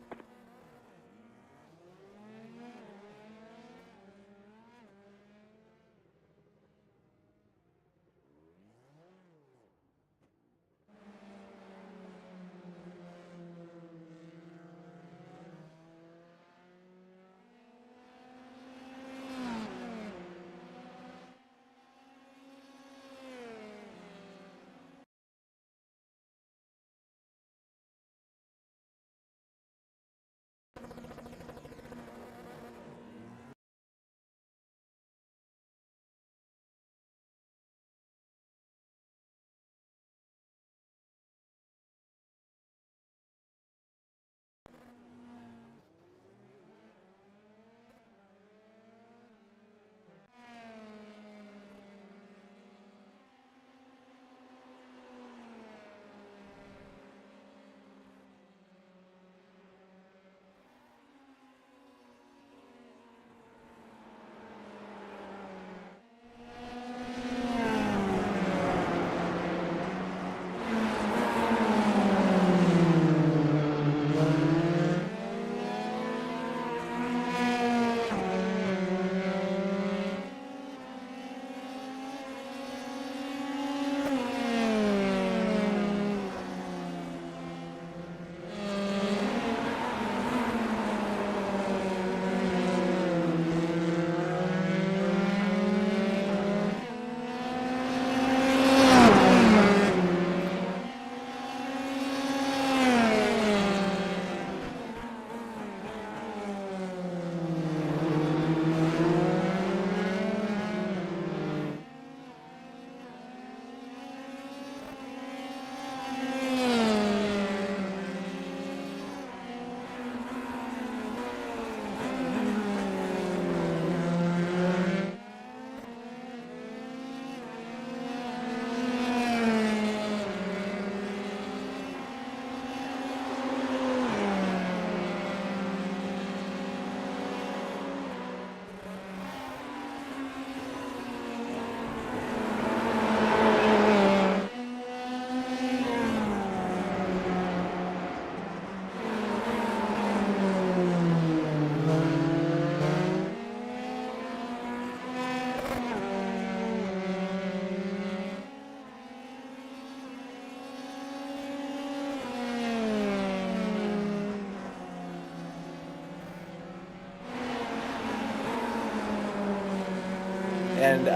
And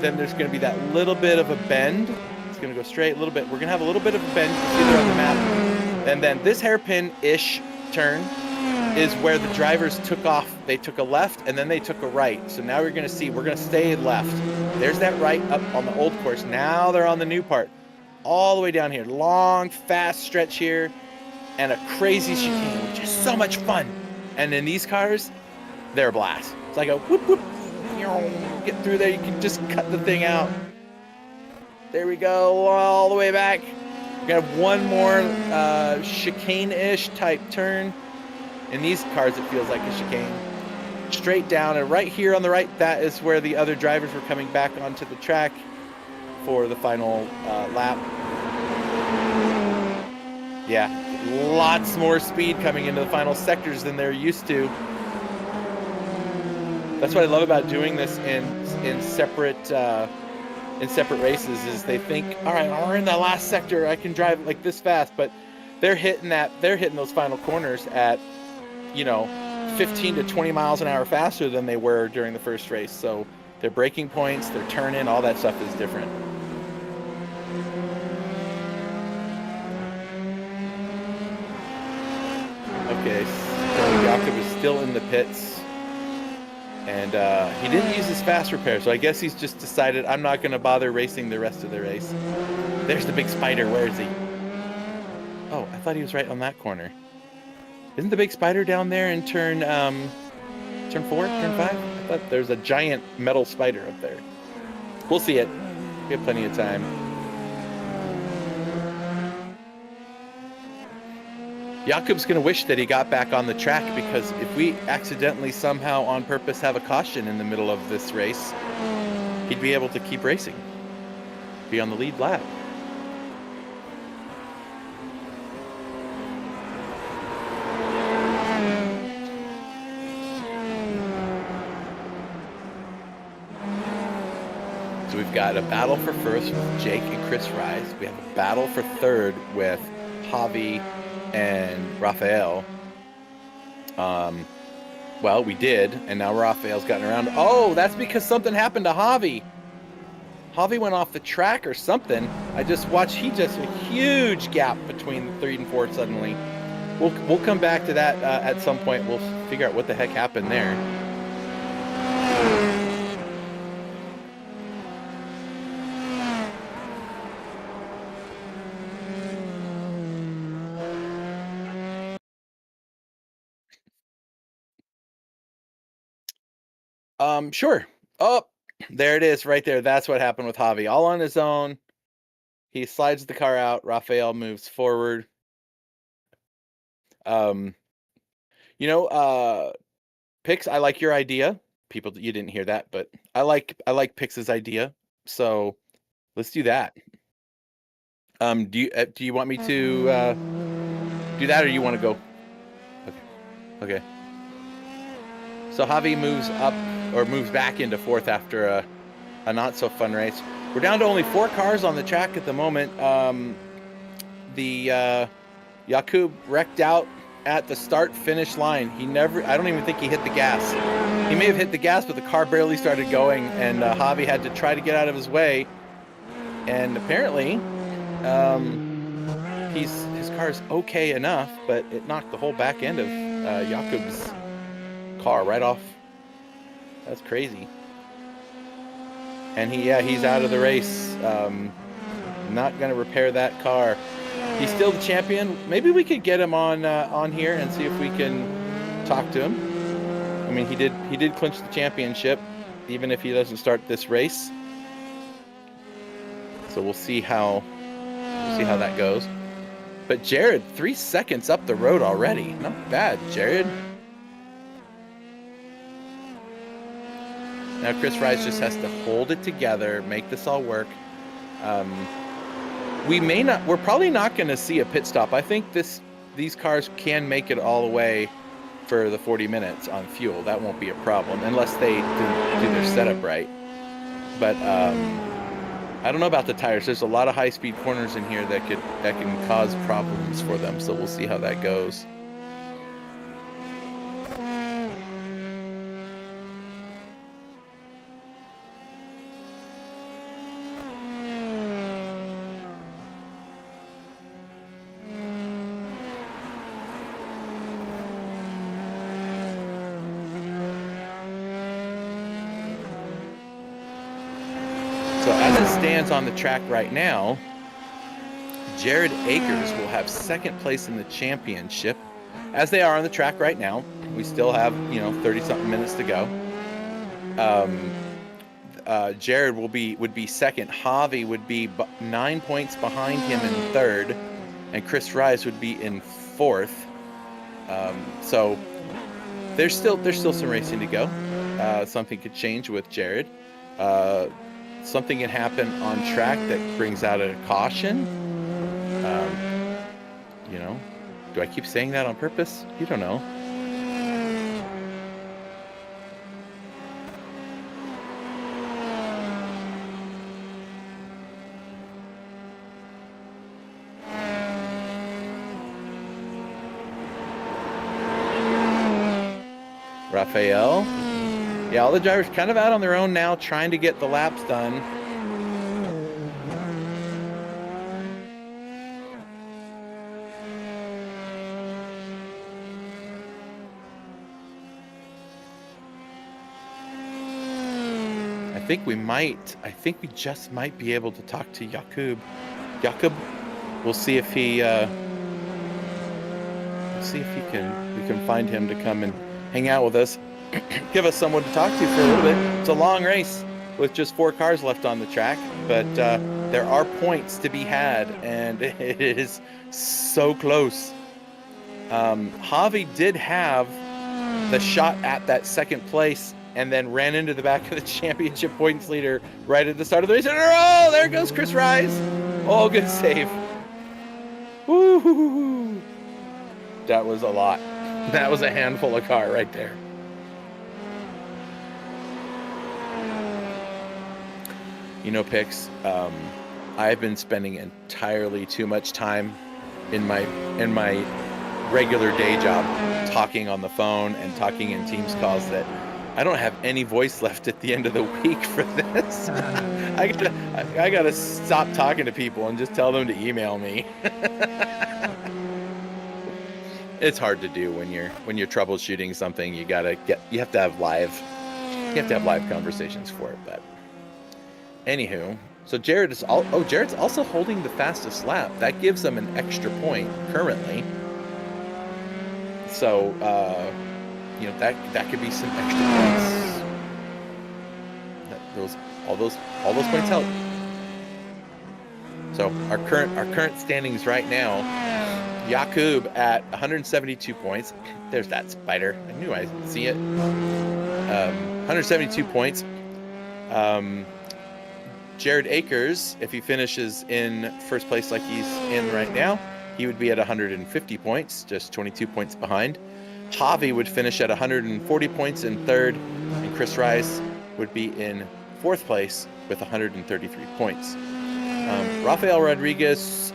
then there's going to be that little bit of a bend. It's going to go straight a little bit. We're going to have a little bit of a bend. You can see there on the map. And then this hairpin-ish turn is where the drivers took off. They took a left and then they took a right. So now we're going to see, we're going to stay left. There's that right up on the old course. Now they're on the new part. All the way down here. Long, fast stretch here. And a crazy chicane, which is so much fun. And in these cars, they're a blast. It's like a whoop, whoop. Get through there, you can just cut the thing out. There we go, all the way back. We're gonna have one more chicane-ish type turn. In these cars, it feels like a chicane. Straight down, and right here on the right, that is where the other drivers were coming back onto the track for the final lap. Yeah, lots more speed coming into the final sectors than they're used to. That's what I love about doing this in separate races is they think, all right, we're in that last sector, I can drive like this fast, but they're hitting those final corners at, 15 to 20 miles an hour faster than they were during the first race. So their braking points, their turn-in, all that stuff is different. Okay, so Jakob is still in the pits. And he didn't use his fast repair, so I guess he's just decided I'm not going to bother racing the rest of the race. There's the big spider. Where is he? Oh, I thought he was right on that corner. Isn't the big spider down there in turn 4, turn 5? I thought there's a giant metal spider up there. We'll see it. We have plenty of time. Jakob's going to wish that he got back on the track, because if we accidentally somehow on purpose have a caution in the middle of this race, he'd be able to keep racing, be on the lead lap. we've got a battle for first with Jake and Chris Rise. We have a battle for third with Javi and Rafael. Well, we did, and now Rafael's gotten around. Oh, that's because something happened to Javi. Javi went off the track or something. I just watched, he just a huge gap between the 3 and 4 suddenly. We'll come back to that at some point. We'll figure out what the heck happened there. Sure. Oh, there it is right there. That's what happened with Javi. All on his own. He slides the car out. Rafael moves forward. Pix, I like your idea. People, you didn't hear that, but I like Pix's idea. So let's do that. Do you want me to do that, or you want to go? Okay. So Javi moves up, or moves back into fourth after a not so fun race. We're down to only 4 cars on the track at the moment. Jakub wrecked out at the start-finish line. I don't even think he hit the gas. He may have hit the gas, but the car barely started going, and Javi had to try to get out of his way. And apparently, his car is okay enough, but it knocked the whole back end of Jakub's car right off. That's crazy. And he's out of the race. Not going to repair that car. He's still the champion. Maybe we could get him on here and see if we can talk to him. I mean, he did clinch the championship, even if he doesn't start this race. So we'll see how that goes. But Jared, 3 seconds up the road already. Not bad, Jared. Now Chris Rise just has to hold it together, make this all work. We're probably not going to see a pit stop. I think these cars can make it all the way for the 40 minutes on fuel. That won't be a problem unless they do their setup right. But I don't know about the tires. There's a lot of high-speed corners in here that can cause problems for them. So we'll see how that goes. Stands on the track right now, Jared Akers will have second place in the championship, as they are on the track right now. We still have 30-something minutes to go. Jared would be second. Javi would be 9 points behind him in third, and Chris Rise would be in fourth. So there's still some racing to go. Something could change with Jared. Something can happen on track that brings out a caution. Do I keep saying that on purpose? You don't know. Rafael. Yeah, all the drivers kind of out on their own now, trying to get the laps done. I think we just might be able to talk to Jakub. We'll see if we can find him to come and hang out with us. Give us someone to talk to for a little bit. It's a long race with just 4 cars left on the track, but there are points to be had, and it is so close. Javi did have the shot at that second place and then ran into the back of the championship points leader right at the start of the race. And oh, there goes Chris Rise. Oh, good save. Woo! That was a lot. That was a handful of car right there. picks. I've been spending entirely too much time in my regular day job talking on the phone and talking in Teams calls that I don't have any voice left at the end of the week for this. I gotta stop talking to people and just tell them to email me. It's hard to do when you're troubleshooting something. You have to have live conversations for it. But anywho, so Jared's also holding the fastest lap. That gives them an extra point currently. So that could be some extra points. All those points help. So our current standings right now, Jakub at 172 points. There's that spider. I knew I'd see it. 172 points. Jared Akers, if he finishes in first place like he's in right now, he would be at 150 points, just 22 points behind. Javi would finish at 140 points in third, and Chris Rice would be in fourth place with 133 points. Rafael Rodriguez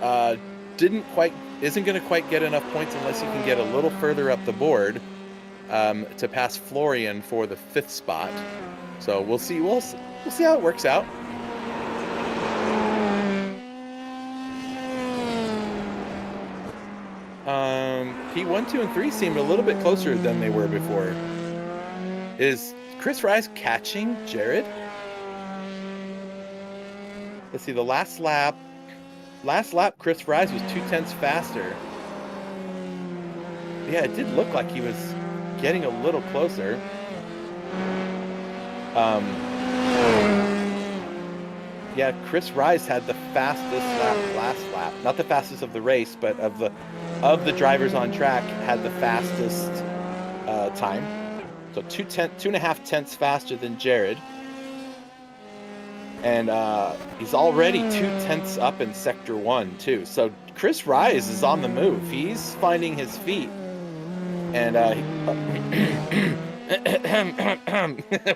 isn't going to quite get enough points unless he can get a little further up the board to pass Florian for the fifth spot. So we'll see how it works out. P1, 2, and 3 seemed a little bit closer than they were before. Is Chris Rice catching Jared? Let's see, the last lap, Chris Rice was 0.2 faster. Yeah, it did look like he was getting a little closer. Yeah, Chris Rice had the fastest lap last lap. Not the fastest of the race, but of the drivers on track, had the fastest time. So 2.5 tenths faster than Jared. And he's already 0.2 up in Sector 1, too. So Chris Rice is on the move. He's finding his feet. And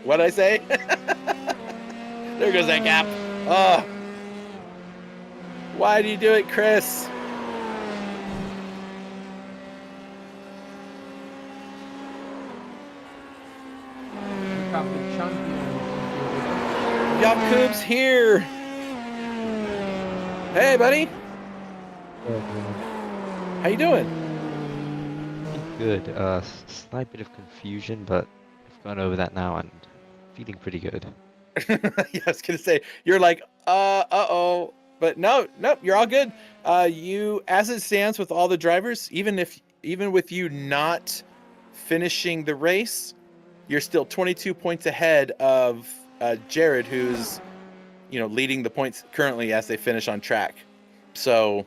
what'd I say? There goes that gap. Oh. Why do you do it, Chris? Jakub's here. Hey, buddy. How you doing? Good. Slight bit of confusion, but I've gone over that now and feeling pretty good. Yeah, I was gonna say you're like, uh-oh, but nope, you're all good. You, as it stands with all the drivers, even with you not finishing the race, you're still 22 points ahead of Jared, who's leading the points currently as they finish on track. So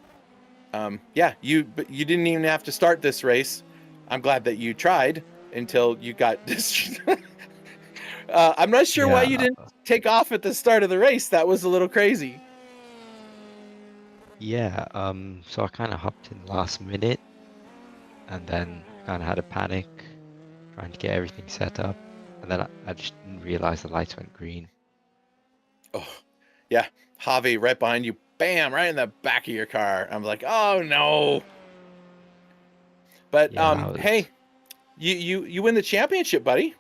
yeah, you didn't even have to start this race. I'm glad that you tried until you got I'm not sure why you didn't take off at the start of the race. That was a little crazy. Yeah, so I kind of hopped in last minute and then kind of had a panic trying to get everything set up, and then I just didn't realize the lights went green. Oh, yeah. Javi right behind you. Bam, right in the back of your car. I'm like, oh no. But Yeah, hey, you win the championship, buddy.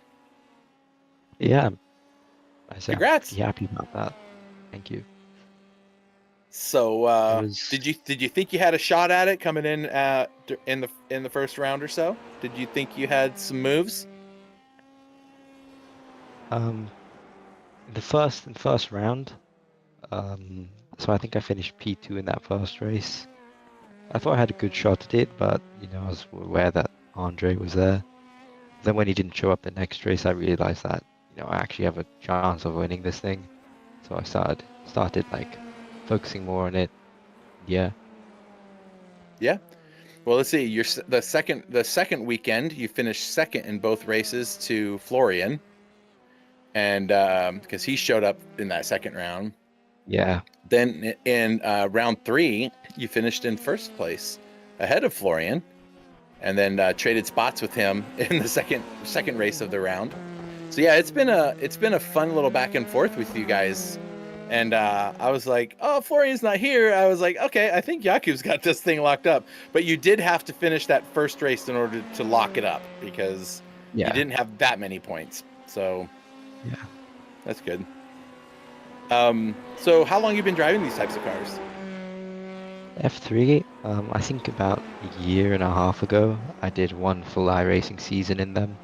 Yeah, I said, Congrats. I'm pretty happy about that. Thank you. So did you think you had a shot at it coming in the first round or so? Did you think you had some moves? In the first round, so I think I finished P2 in that first race. I thought I had a good shot at it, but I was aware that Andre was there. Then when he didn't show up the next race, I realized that I actually have a chance of winning this thing. So I started like focusing more on it. Yeah. Well, let's see. You're the second weekend. You finished second in both races to Florian, and because he showed up in that second round. Yeah. Then in round 3, you finished in first place ahead of Florian, and then traded spots with him in the second race of the round. So yeah, it's been a fun little back and forth with you guys, And I was like, oh, Florian's not here. I was like, okay, I think Jakub's got this thing locked up. But you did have to finish that first race in order to lock it up because you Yeah. didn't have that many points. So Yeah. that's good. So how long you been driving these types of cars? F3, I think about a year and a half ago, I did one full iRacing season in them,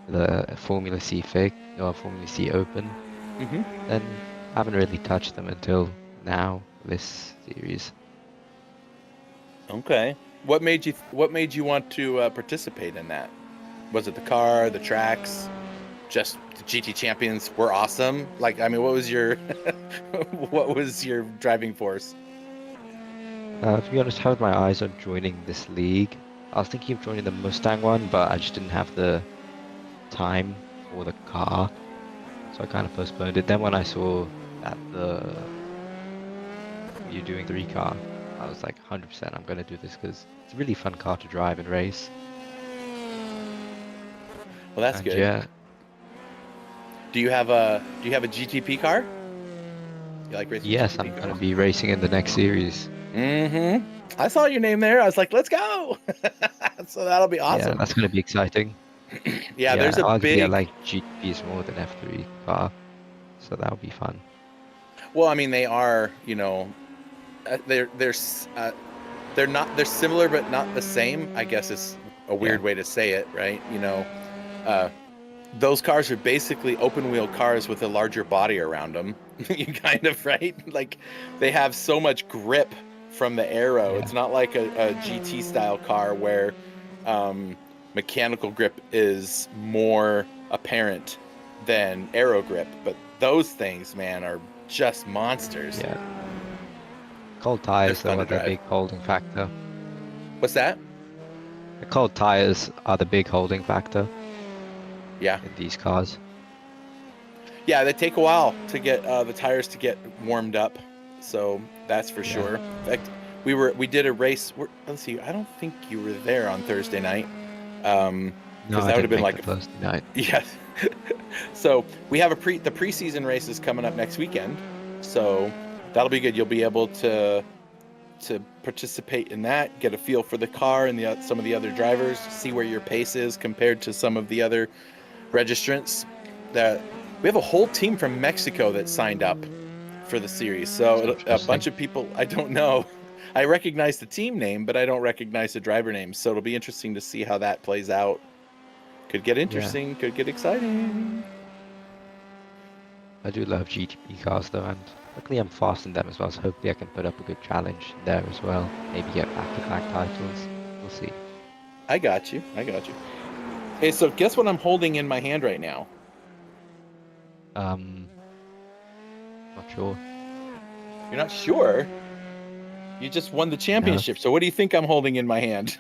the Formula C Fig or Formula C Open. Mm-hmm. Then I haven't really touched them until now, this series. Okay. What made you want to participate in that? Was it the car, the tracks, just the GT champions were awesome? Like, I mean, what was your what was your driving force? To be honest, I had my eyes on joining this league. I was thinking of joining the Mustang one, but I just didn't have the time or the car, so I kind of postponed it. Then when I saw that you're doing 3 car, I was like 100% I'm going to do this because it's a really fun car to drive and race. Well, that's And good. yeah, Do you have a GTP car? You like racing? yes, GTP I'm going to cars? be racing in the next series. Mm-hmm. I saw your name there. I was like, let's go. So that'll be Yeah, awesome. that's going to be exciting. Yeah, there's a arguably I big. like GPs more than F3 car, so that'll be fun. Well, I mean, they are. You know, they're similar but not the same. I guess is a weird Yeah. way to say it, right? You know, those cars are basically open wheel cars with a larger body around them. You kind of, right? Like they have so much grip from the aero. Yeah. It's not like a GT style car where mechanical grip is more apparent than aero grip. But those things, man, are just monsters. Yeah. Cold tires fun though to are the drive. big holding factor. What's that? The cold tires are the big holding factor Yeah. in these cars. Yeah, they take a while to get the tires to get warmed up, so that's for Yeah. sure. In fact, we did a race. Let's see, I don't think you were there on Thursday night, No, because I that would didn't have been make like the first night. yeah. So we have the preseason races coming up next weekend, so that'll be good. You'll be able to participate in that, get a feel for the car and some of the other drivers, see where your pace is compared to some of the other registrants. That we have a whole team from Mexico that signed up for the series. So a bunch of people I don't know. I recognize the team name, but I don't recognize the driver names. So it'll be interesting to see how that plays out. Could get interesting, could get exciting. I do love GTP cars though, and luckily I'm fast in them as well, so hopefully I can put up a good challenge there as well. Maybe get back-to-back titles. We'll see. I got you. Hey, so guess what I'm holding in my hand right now? Not sure. You're not sure? You just won the championship. So what do you think I'm holding in my hand?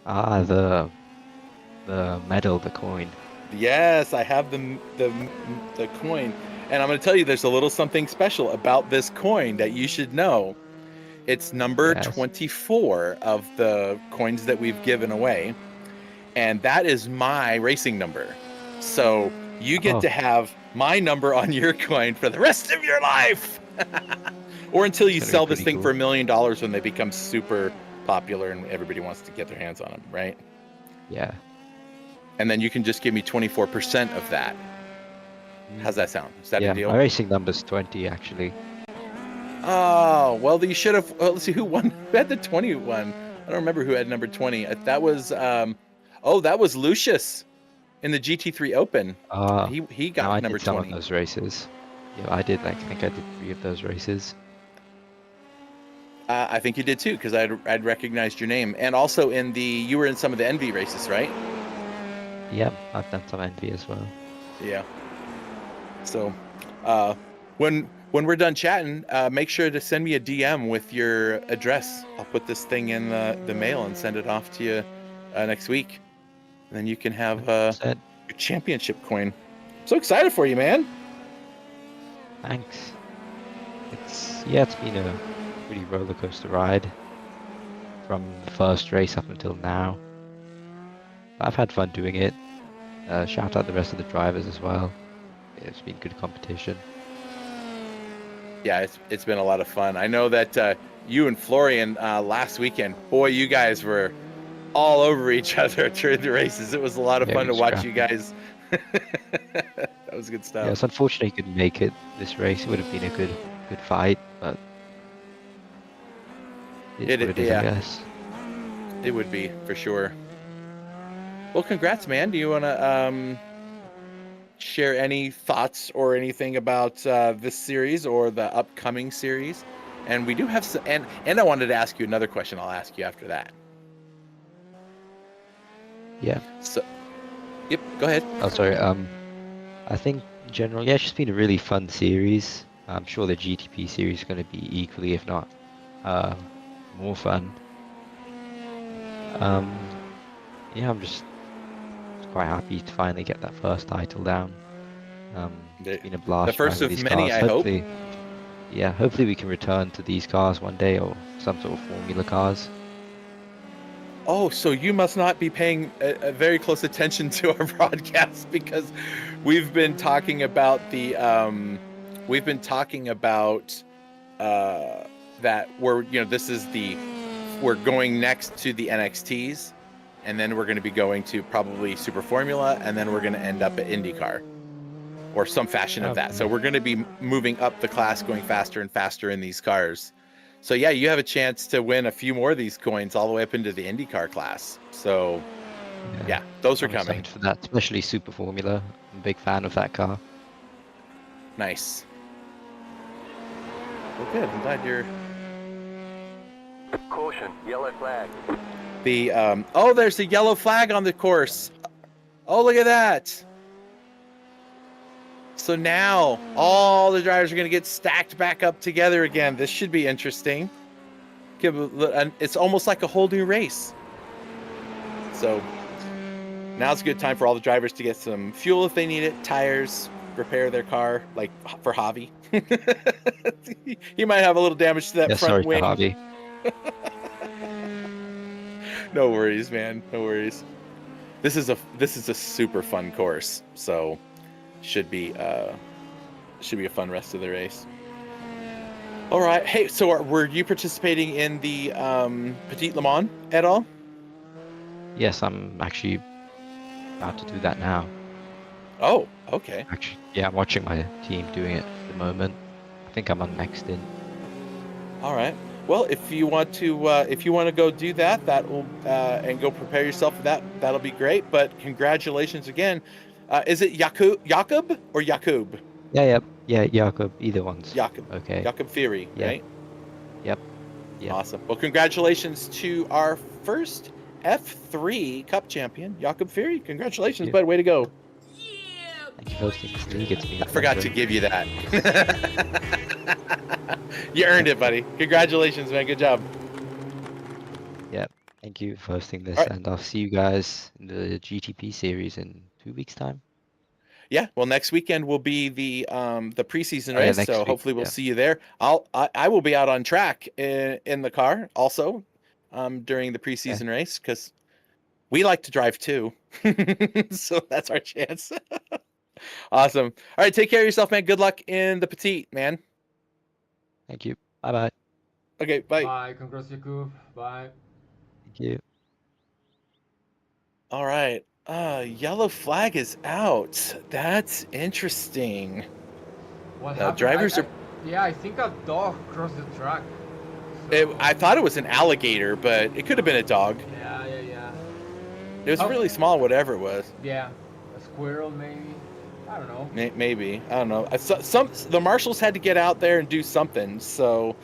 Ah, the medal, the coin. Yes, I have the coin. And I'm going to tell you there's a little something special about this coin that you should know. It's number 24 of the coins that we've given away. And that is my racing number. So you get to have my number on your coin for the rest of your life. Or until you sell this thing for $1 million when they become super popular and everybody wants to get their hands on them, right? Yeah. And then you can just give me 24% of that. How's that sound? Is that a deal? My racing number's 20 actually. Oh, well, you should have. Let's see who won. Who had the 21? I don't remember who had number 20. That was, that was Lucius in the GT3 Open. He got number 20. Some of those races. Yeah, I did. I think I did 3 of those races. I think you did too, because I'd recognized your name, and also you were in some of the Envy races, right? Yeah, I've done some Envy as well. Yeah. So, when we're done chatting, make sure to send me a DM with your address. I'll put this thing in the mail and send it off to you next week, and then you can have your championship coin. I'm so excited for you, man. Thanks. It's been a pretty roller coaster ride from the first race up until now. I've had fun doing it. Shout out the rest of the drivers as well. It's been good competition. Yeah, it's been a lot of fun. I know that you and Florian last weekend, boy, you guys were all over each other during the races. It was a lot of Yeah, fun we to were watch you scrapping. guys. That was good Yeah, stuff. it's unfortunate he couldn't make it this race. It would have been a good fight, but it's what it is, I Yeah, guess. it would be for sure. Well, congrats, man. Do you want to share any thoughts or anything about this series or the upcoming series? And we do have some, and I wanted to ask you another question. I'll ask you after that. Yeah. So, yep, go ahead. Oh, sorry. I think in general, yeah, it's just been a really fun series. I'm sure the GTP series is going to be equally, if not more fun. Yeah, I'm just quite happy to finally get that first title down. It's been a blast first driving of these many, cars. I hope. Hopefully we can return to these cars one day or some sort of formula cars. Oh, so you must not be paying a very close attention to our broadcast, because we've been talking about that we're going next to the NXTs, and then we're going to be going to probably Super Formula, and then we're going to end up at IndyCar or some fashion of that. So we're going to be moving up the class, going faster and faster in these cars. So yeah, you have a chance to win a few more of these coins all the way up into the IndyCar class. So yeah, those are I'm coming. excited for that, especially Super Formula. I'm a big fan of that car. Nice. Well, good. I'm glad you're. Caution, yellow flag. There's a yellow flag on the course. Oh, look at that. So now all the drivers are going to get stacked back up together again. This should be interesting. It's almost like a whole new race. So now's a good time for all the drivers to get some fuel if they need it, tires, repair their car, like for Javi. He might have a little damage to that front wing. Javi. No worries, man. No worries. This is a super fun course, so should be a fun rest of the race. All right. Hey, so were you participating in the Petit Le Mans at all? Yes, I'm actually about to do that now. Oh, okay. Actually, yeah, I'm watching my team doing it at the moment. I think I'm on next in. All right. Well, if you want to go do that, and go prepare yourself for that, that'll be great. But congratulations again. Is it Jakub or Jakub? Yeah, Jakob. Either one's Jakub. okay. Jakub Fury, Yeah. right? Yep. Awesome. Well, congratulations to our first F3 Cup champion, Jakub Fury. Congratulations, bud. Way to go. Thank you for hosting this league. It's been I forgot to give you that. You earned it, buddy. Congratulations, man. Good job. Yeah, thank you for hosting this, All right. and I'll see you guys in the GTP series in 2 weeks' time. Yeah, well, next weekend will be the preseason Oh, yeah, race, next so week, hopefully we'll yeah. see you there. I will be out on track in the car also during the preseason race, because we like to drive too, so that's our chance. Awesome. All right, take care of yourself, man. Good luck in the petite, man. Thank you. Bye-bye. Okay, bye. Bye. Congrats, Jakub. Bye. Thank you. All right. Yellow flag is out. That's interesting. What happened? Drivers are. Yeah, I think a dog crossed the track. I thought it was an alligator, but it could have been a dog. Yeah. It was really small, whatever it was. Yeah, a squirrel maybe. I don't know. Maybe. I don't know. The marshals had to get out there and do something. So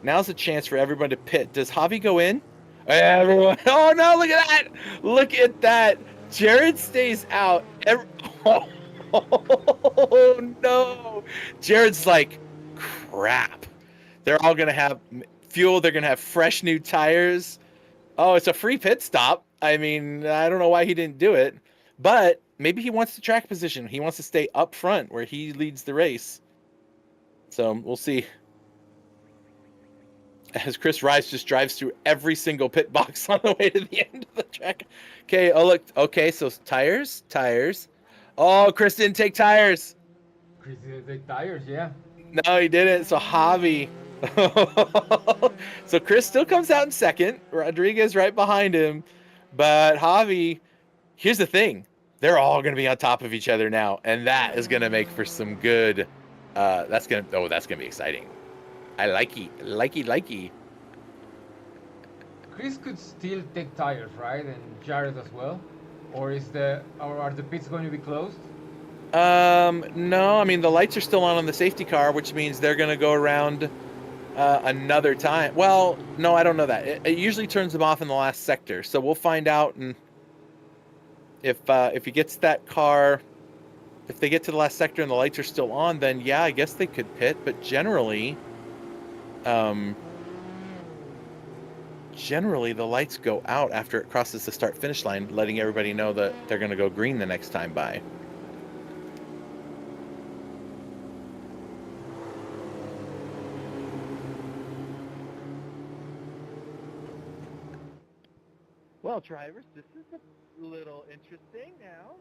now's a chance for everyone to pit. Does Javi go in? Everyone. Oh no! Look at that! Look at that! Jared stays out. Oh no! Jared's like, crap. They're all gonna have fuel. They're gonna have fresh new tires. Oh, it's a free pit stop. I mean, I don't know why he didn't do it, but maybe he wants the track position. He wants to stay up front where he leads the race. So we'll see. As Chris Rice just drives through every single pit box on the way to the end of the track. Okay, oh look, okay, so tires. Oh, Chris didn't take tires. Chris didn't take tires, yeah. No, he didn't. So Javi. So Chris still comes out in second. Rodriguez right behind him. But Javi, here's the thing. They're all going to be on top of each other now. And that is going to make for some good. That's going to be exciting. I likey. Chris could still take tires, right? And Jared as well? Or are the pits going to be closed? No, I mean, the lights are still on the safety car, which means they're going to go around another time. Well, no, I don't know that. It usually turns them off in the last sector. So we'll find out. And if he gets that car, if they get to the last sector and the lights are still on, then yeah, I guess they could pit. But generally, the lights go out after it crosses the start-finish line, letting everybody know that they're going to go green the next time by. Well, drivers, this is a little interesting now.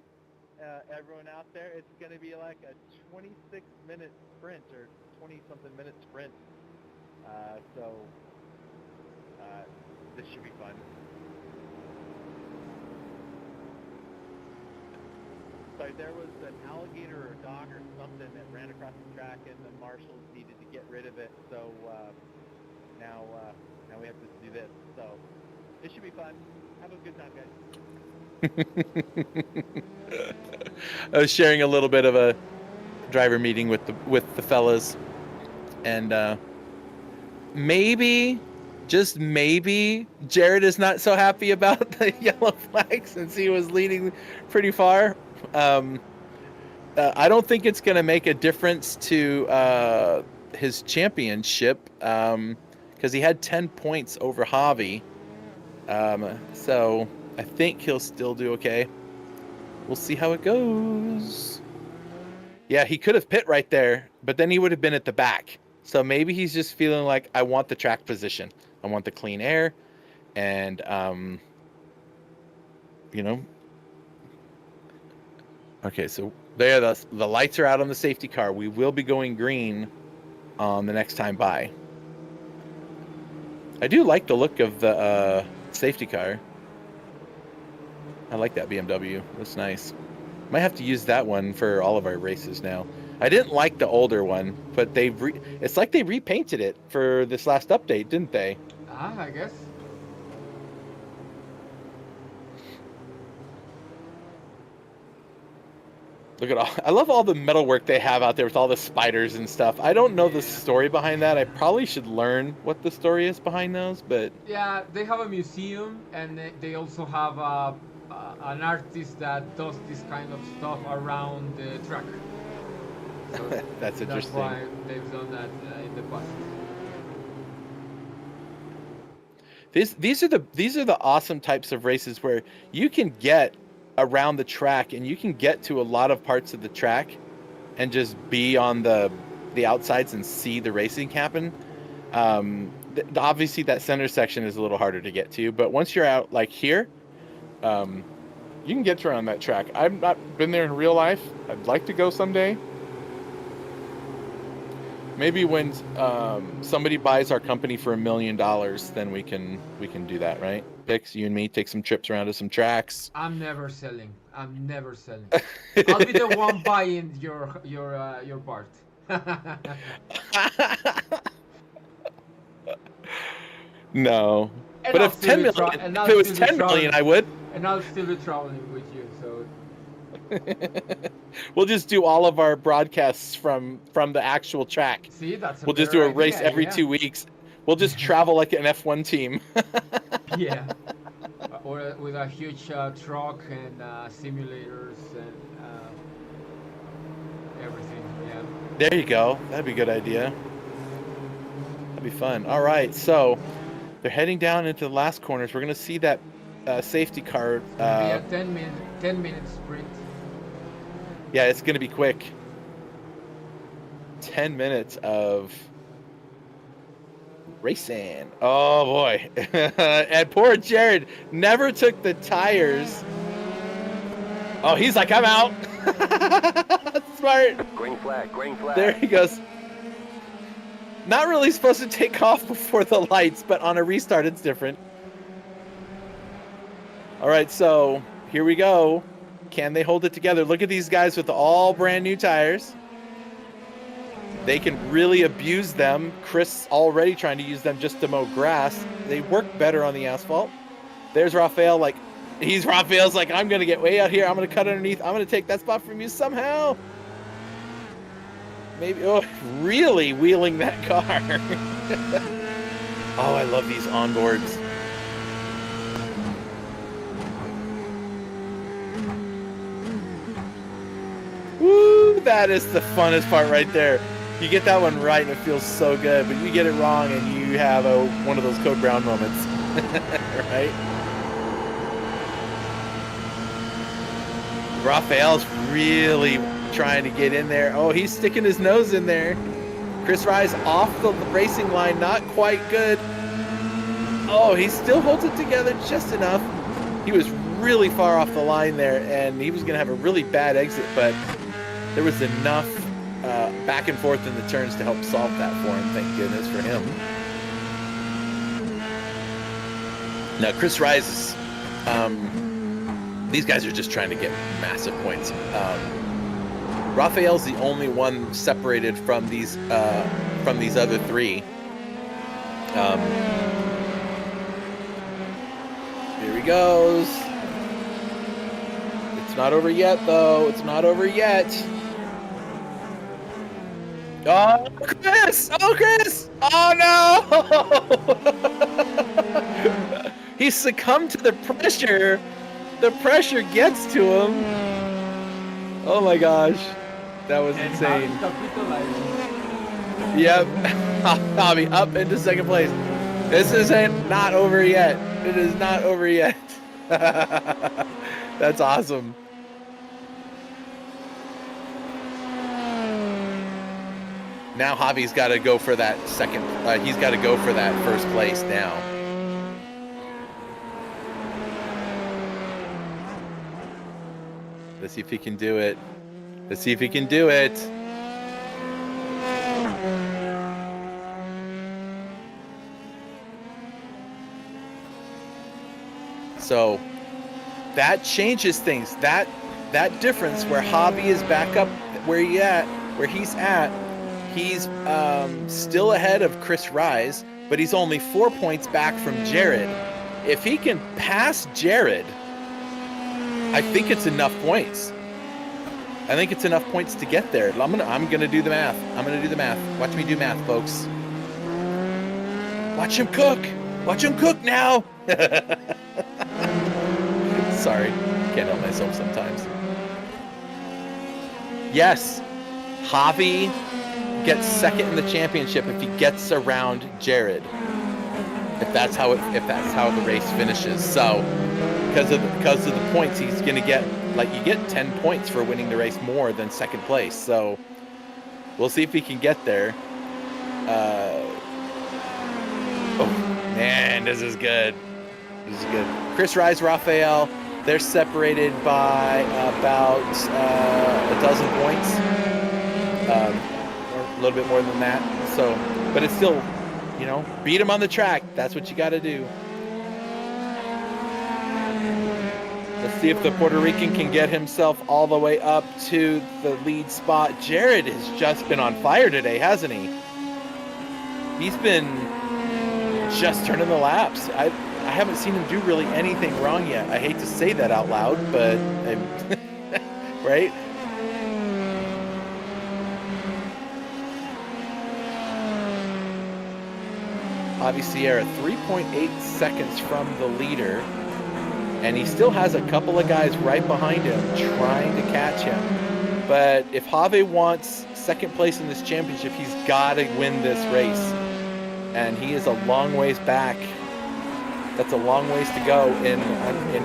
Everyone out there, it's going to be like a 26-minute sprint or 20-something minute sprint. So this should be fun. Sorry, there was an alligator or a dog or something that ran across the track, and the marshals needed to get rid of it. So now we have to do this. So it should be fun. Have a good time, guys. I was sharing a little bit of a driver meeting with the fellas, and maybe, just maybe, Jared is not so happy about the yellow flag since he was leading pretty far. I don't think it's going to make a difference to his championship because he had 10 points over Javi. So I think he'll still do okay. We'll see how it goes. Yeah, he could have pit right there, but then he would have been at the back. So maybe he's just feeling like, I want the track position. I want the clean air. And, Okay, so there, the lights are out on the safety car. We will be going green on the next time by. I do like the look of the safety car. I like that BMW. That's nice. Might have to use that one for all of our races now. I didn't like the older one, but it's like they repainted it for this last update, didn't they? I guess. Look at I love all the metalwork they have out there with all the spiders and stuff. I don't know the story behind that. I probably should learn what the story is behind those, but... Yeah, they have a museum, and they also have an artist that does this kind of stuff around the track. So that's interesting. That's why they've done that in the past. These are the awesome types of races where you can get around the track and you can get to a lot of parts of the track and just be on the outsides and see the racing happen. Obviously that center section is a little harder to get to, but once you're out like here, you can get around that track. I've not been there in real life. I'd like to go someday. Maybe when somebody buys our company for $1 million, then we can do that, right? Pix, you and me take some trips around to some tracks. I'm never selling. I'll be the one buying your part. No. And but I'll if 10 million, if it was 10 million, I would. And I'll still be traveling with you, so. We'll just do all of our broadcasts from the actual track. See, that's we'll just do a race every 2 weeks. We'll just travel like an F1 team. Yeah. Or with a huge truck and simulators and everything. Yeah. There you go. That'd be a good idea. That'd be fun. All right, so they're heading down into the last corners. We're gonna see that safety car. It's gonna be a 10-minute sprint. Yeah, it's gonna be quick. 10 minutes of racing. Oh boy. And poor Jared never took the tires. Oh, he's like, I'm out. Smart. Green flag, green flag. There he goes. Not really supposed to take off before the lights, but on a restart, it's different. All right, so here we go. Can they hold it together? Look at these guys with all brand new tires. They can really abuse them. Chris already trying to use them just to mow grass. They work better on the asphalt. There's Raphael, like, Raphael's like, I'm going to get way out here. I'm going to cut underneath. I'm going to take that spot from you somehow. Maybe, oh, really wheeling that car. Oh, I love these onboards. Woo, that is the funnest part right there. You get that one right and it feels so good, but you get it wrong and you have one of those Code Brown moments, right? Raphael's really trying to get in there. Oh, he's sticking his nose in there. Chris Rise off the racing line, not quite good. Oh, he still holds it together just enough. He was really far off the line there, and he was going to have a really bad exit, but there was enough back and forth in the turns to help solve that for him. Thank goodness for him. Now, Chris Rise, these guys are just trying to get massive points. Raphael's the only one separated from these other three. Here he goes. It's not over yet, though. It's not over yet. Oh, Chris! Oh, Chris! Oh, no! He succumbed to the pressure. The pressure gets to him. Oh, my gosh. That was insane. Yep. Javi up into second place. This isn't not over yet. It is not over yet. That's awesome. Now Javi's got to go for that second. He's got to go for that first place now. Let's see if he can do it. Let's see if he can do it. So that changes things. That difference where Javi is back up where he's at. He's still ahead of Chris Rise, but he's only 4 points back from Jared. If he can pass Jared, I think it's enough points. I think it's enough points to get there. I'm gonna do the math. I'm gonna do the math. Watch me do math, folks. Watch him cook. Watch him cook now. Sorry, can't help myself sometimes. Yes, Javi gets second in the championship if he gets around Jared. If that's how the race finishes. So, because of the points, he's gonna get, like, you get 10 points for winning the race more than second place. So we'll see if he can get there. Oh man, this is good. This is good. Chris Rise, Raphael, they're separated by about a dozen points, or a little bit more than that. So, but it's still, beat him on the track. That's what you got to do. Let's see if the Puerto Rican can get himself all the way up to the lead spot. Jared has just been on fire today, hasn't he? He's been just turning the laps. I haven't seen him do really anything wrong yet. I hate to say that out loud, but right? Javi Sierra, 3.8 seconds from the leader. And he still has a couple of guys right behind him trying to catch him. But if Javi wants second place in this championship, he's got to win this race. And he is a long ways back. That's a long ways to go in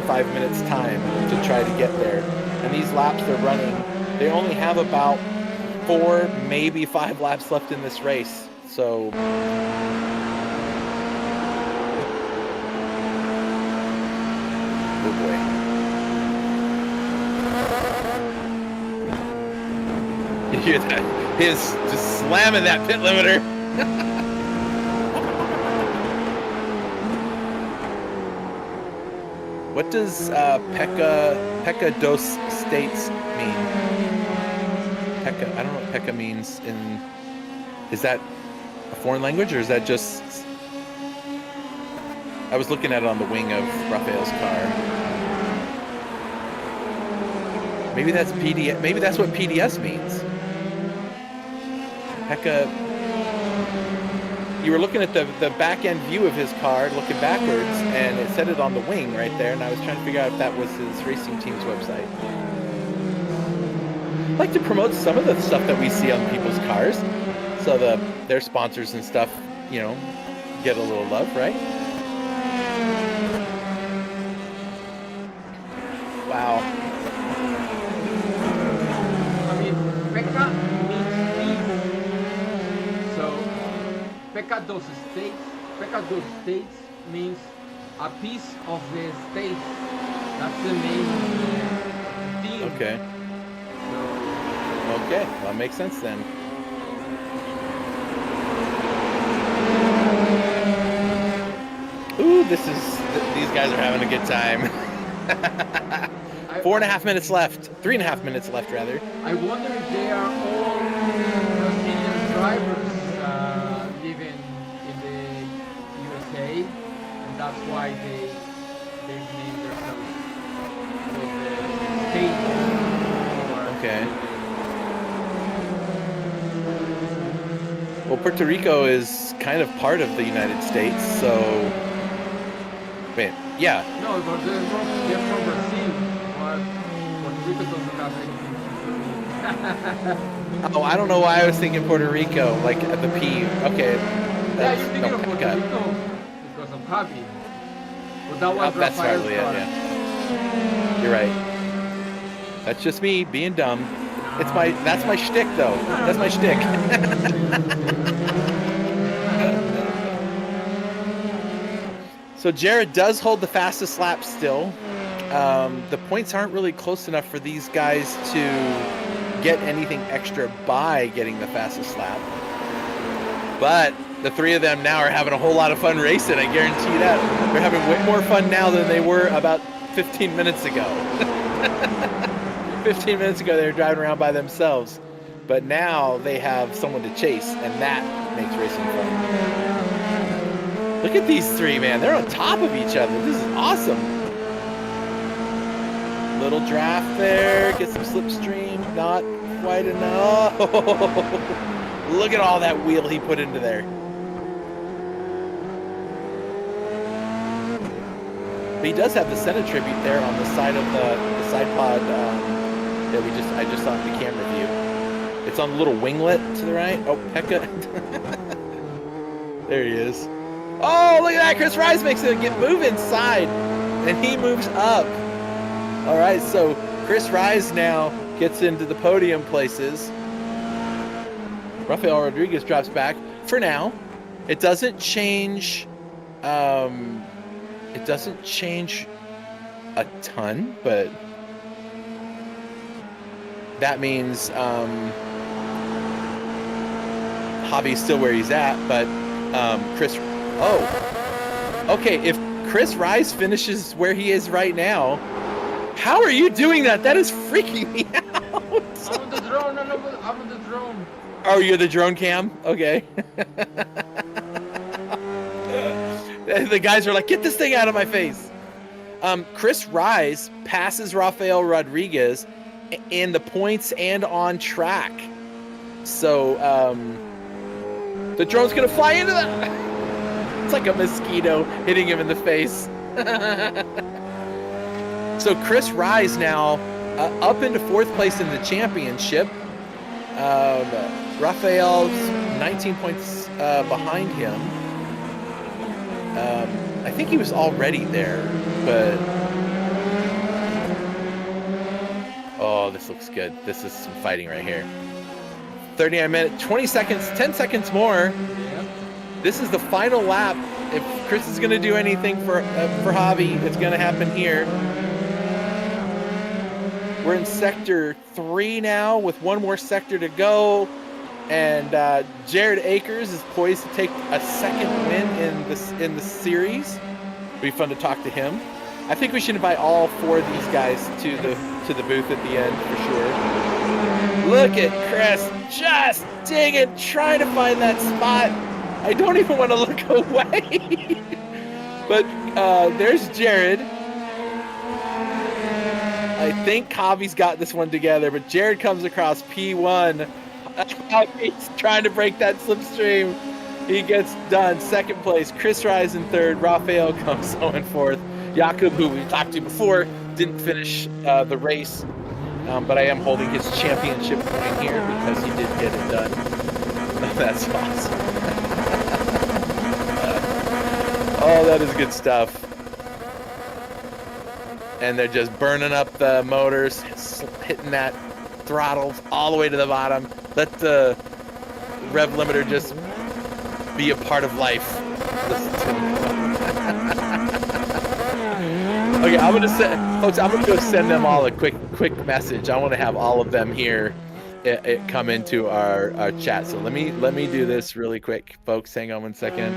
5 minutes time to try to get there. And these laps they're running, they only have about 4, maybe 5 laps left in this race. So oh boy. You hear that? He's just slamming that pit limiter. What does Pekka dos States mean? Pekka, I don't know what Pekka means in... Is that a foreign language, or is that just... I was looking at it on the wing of Raphael's car. Maybe that's PDS. Maybe that's what PDS means. Pekka... You were looking at the back end view of his car, looking backwards, and it said it on the wing right there, and I was trying to figure out if that was his racing team's website. I like to promote some of the stuff that we see on people's cars, so their sponsors and stuff, you know, get a little love, right? Wow. I mean, Pekka means peace. So, Pekka dos States means a piece of the state. That's the main theme. Okay. So, Okay, well, that makes sense then. Ooh, these guys are having a good time. 4.5 minutes left. 3.5 minutes left, rather. I wonder if they are all Brazilian drivers living in the USA, and that's why they named themselves with the state. Okay. Well, Puerto Rico is kind of part of the United States, so... Wait, yeah. No, but they're from Brazil, but Puerto Rico doesn't have anything. Oh, I don't know why I was thinking Puerto Rico, like at the P. Okay. Yeah, you're thinking of Puerto Rico because of Javi. But that was That's Rafael's probably it, car. yeah. You're right. That's just me being dumb. That's my shtick, though. That's my shtick. So Jared does hold the fastest lap still. The points aren't really close enough for these guys to get anything extra by getting the fastest lap. But the three of them now are having a whole lot of fun racing, I guarantee that. They're having way more fun now than they were about 15 minutes ago. 15 minutes ago they were driving around by themselves. But now they have someone to chase, and that makes racing fun. Look at these three, man. They're on top of each other. This is awesome. Little draft there. Get some slipstream. Not quite enough. Look at all that wheel he put into there. But he does have the Senna tribute there on the side of the side pod that I just saw in the camera view. It's on the little winglet to the right. Oh, Pekka. There he is. Oh, look at that. Chris Rice makes it move inside, and he moves up. All right, so Chris Rice now gets into the podium places. Rafael Rodriguez drops back for now. It doesn't change. It doesn't change a ton, but that means Javi's still where he's at, but Chris. Oh, okay. If Chris Rice finishes where he is right now, how are you doing that? That is freaking me out. I'm on the drone. I'm on the drone. Oh, you're the drone cam? Okay. The guys are like, get this thing out of my face. Chris Rice passes Rafael Rodriguez in the points and on track. So the drone's going to fly into that. It's like a mosquito hitting him in the face. So Chris Rice now up into 4th place in the championship. Rafael's 19 points behind him. I think he was already there, but... Oh, this looks good. This is some fighting right here. 39 minutes, 20 seconds, 10 seconds more. Yeah. This is the final lap. If Chris is going to do anything for Javi, it's going to happen here. We're in sector 3 now with one more sector to go. And Jared Akers is poised to take a second win in the series. It'll be fun to talk to him. I think we should invite all 4 of these guys to the booth at the end for sure. Look at Chris just digging, trying to find that spot. I don't even want to look away. But there's Jared. I think Javi's got this one together, but Jared comes across P1. He's trying to break that slipstream. He gets done. Second place. Chris Rise in third. Rafael comes so in fourth. Jakub, who we talked to before, didn't finish the race, but I am holding his championship point here because he did get it done. That's awesome. Oh, that is good stuff. And they're just burning up the motors, hitting that throttle all the way to the bottom. Let the rev limiter just be a part of life. Okay, I'm gonna send, folks. I'm gonna go send them all a quick message. I want to have all of them here, come into our chat. So let me do this really quick, folks. Hang on one second.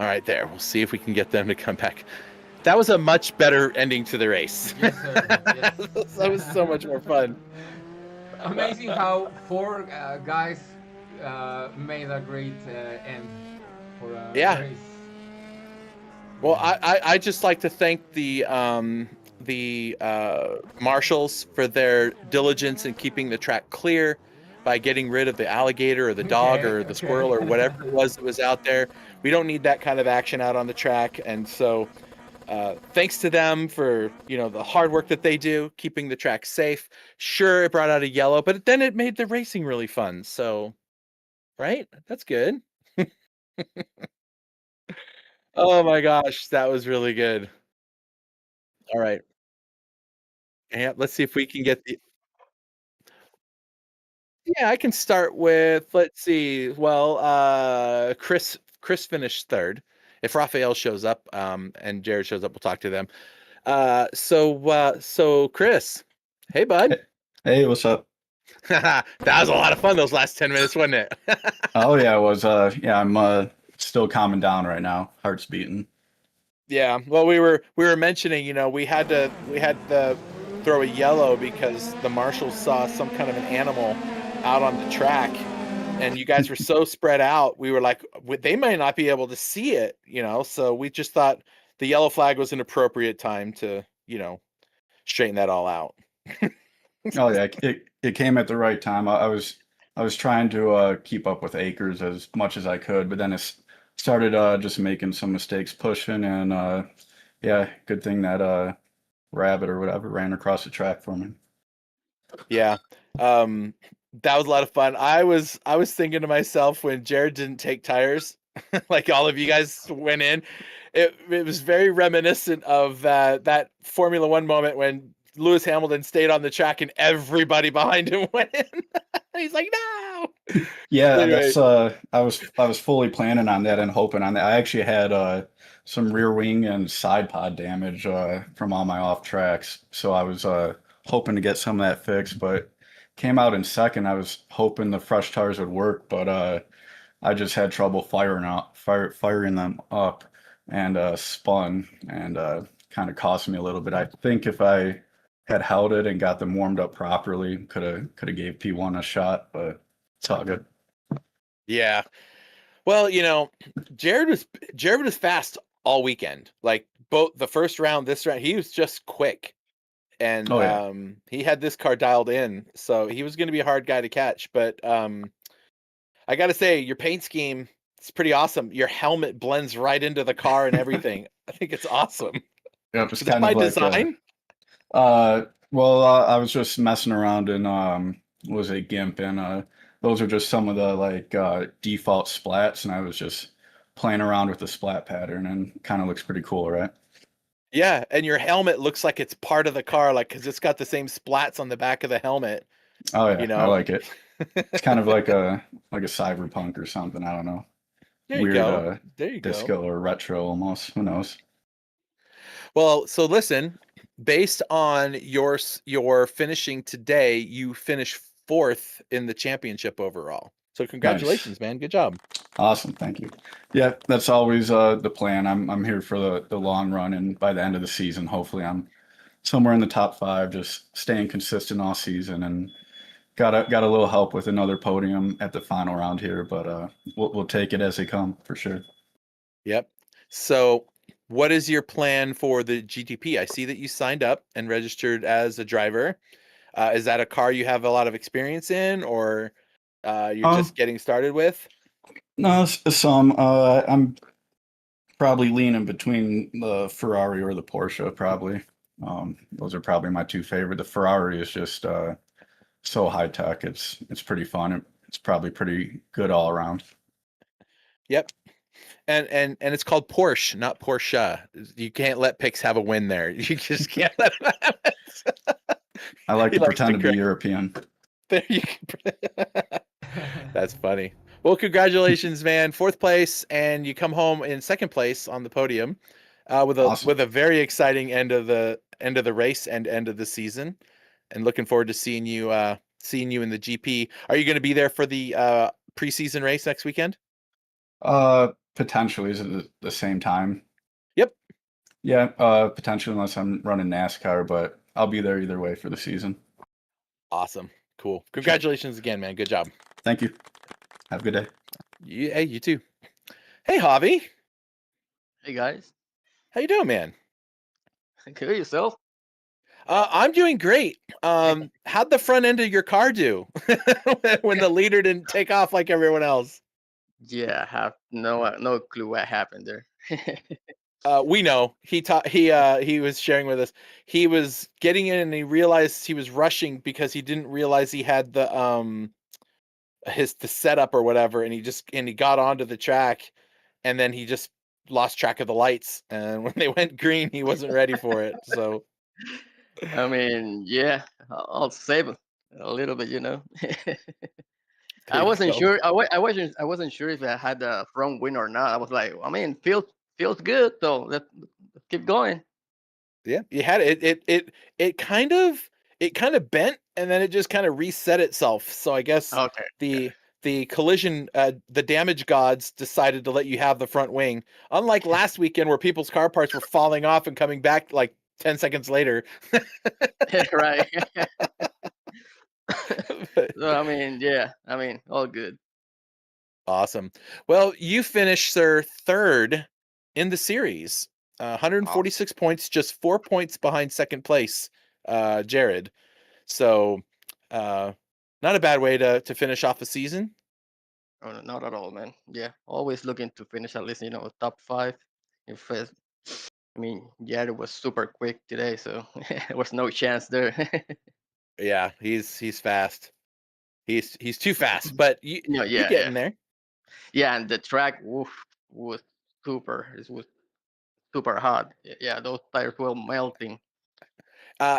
All right, there. We'll see if we can get them to come back. That was a much better ending to the race. Yes, sir. Yes. That was so much more fun. Amazing how 4 guys made a great end for a race. Well, I just like to thank the marshals for their diligence in keeping the track clear by getting rid of the alligator or the dog or the squirrel or whatever it was that was out there. We don't need that kind of action out on the track, and so thanks to them for the hard work that they do, keeping the track safe. Sure, it brought out a yellow, but then it made the racing really fun. So, right? That's good. Oh my gosh, that was really good. All right. Yeah, let's see if we can get the. Yeah, I can start with, let's see. Well, Chris finished third. If Raphael shows up, and Jared shows up, we'll talk to them. So Chris, hey bud. Hey, what's up? That was a lot of fun those last 10 minutes, wasn't it? Oh yeah, it was. Yeah, I'm still calming down right now. Heart's beating. Yeah. Well, we were mentioning, we had to throw a yellow because the marshals saw some kind of an animal out on the track, and you guys were so spread out. We were like, they might not be able to see it, So we just thought the yellow flag was an appropriate time to, straighten that all out. Oh yeah, it came at the right time. I was trying to keep up with Akers as much as I could, but then it started just making some mistakes pushing, and yeah, good thing that rabbit or whatever ran across the track for me. Yeah. That was a lot of fun. I was thinking to myself when Jared didn't take tires, like all of you guys went in, it was very reminiscent of that Formula One moment when Lewis Hamilton stayed on the track and everybody behind him went in. He's like, no. Yeah, Anyway. that's I was fully planning on that and hoping on that. I actually had some rear wing and side pod damage from all my off tracks, so I was hoping to get some of that fixed, but came out in second. I was hoping the fresh tires would work, but I just had trouble firing them up, and spun, and kind of cost me a little bit. I think if I had held it and got them warmed up properly, could have gave P1 a shot, but it's all good. Yeah. Well, Jared was fast all weekend. Like both the first round, this round, he was just quick. And Oh, yeah. he had this car dialed in, so he was going to be a hard guy to catch. But I got to say, your paint scheme is pretty awesome. Your helmet blends right into the car and everything. I think it's awesome. Yeah, it's Is that kind by of like design? well, I was just messing around in what was it, GIMP, and those are just some of the like default splats, and I was just playing around with the splat pattern, and kind of looks pretty cool, right? Yeah, and your helmet looks like it's part of the car, like because it's got the same splats on the back of the helmet. Oh You yeah, I know. like it. It's kind of like a cyberpunk or something. I don't know. There you Weird go. There you go. disco or retro almost. Who knows? Well, so listen, based on your finishing today, you finished fourth in the championship overall. So Nice. congratulations, man. Good job. Awesome. Thank you. Yeah, that's always the plan. I'm here for the long run, and by the end of the season, hopefully I'm somewhere in the top five, just staying consistent all season, and got a little help with another podium at the final round here, but we'll take it as they come for sure. Yep. So what is your plan for the GTP? I see that you signed up and registered as a driver. Is that a car you have a lot of experience in, or you're Um, just getting started with? no, some. I'm probably leaning between the Ferrari or the Porsche, probably. Those are probably my two favorite. The Ferrari is just so high tech. It's pretty fun. It's probably pretty good all around. Yep. And it's called Porsche, not Porsche. You can't let Pix have a win there. You just can't let him have it. I like He to likes to pretend to be correct. European. There you go. That's funny. Well, congratulations, man. Fourth place, and you come home in second place on the podium, Awesome. with a very exciting end of the race and end of the season. And looking forward to seeing you in the GP. Are you going to be there for the preseason race next weekend? Potentially is it the same time? Yep. Yeah, potentially unless I'm running NASCAR, but I'll be there either way for the season. Awesome. Cool. Congratulations again, man. Good job. Thank you. Have a good day. Hey, you too. Hey, Javi. Hey guys, How you doing, man? good yourself? I'm doing great. How'd the front end of your car do when the leader didn't take off like everyone else? Yeah, I have no clue what happened there. We know he was sharing with us. He was getting in and he realized he was rushing because he didn't realize he had the setup or whatever, and he got onto the track, and then he just lost track of the lights, and when they went green, he wasn't ready for it. So I mean, yeah, I'll save it a little bit, you know. there I you wasn't go. sure. I wasn't sure if I had the front win or not. I was like, I mean, feels good, so let's keep going. Yeah, you had it it kind of bent and then it just kind of reset itself. So I guess Okay. Yeah. the collision the damage gods decided to let you have the front wing. Unlike last weekend where people's car parts were falling off and coming back like 10 seconds later. Right. So I mean, yeah, I mean, all good. Awesome. Well, you finished, sir, third in the series. Awesome. 146 points, just 4 points behind second place, Jared. So, uh, not a bad way to finish off the season. Oh, no, not at all, man. Yeah, always looking to finish at least, top five. If I mean, yeah, it was super quick today, so there was no chance there. Yeah, he's fast. He's too fast, but you Yeah, getting yeah, there. yeah, and the track was it was super hot. Yeah, those tires were melting.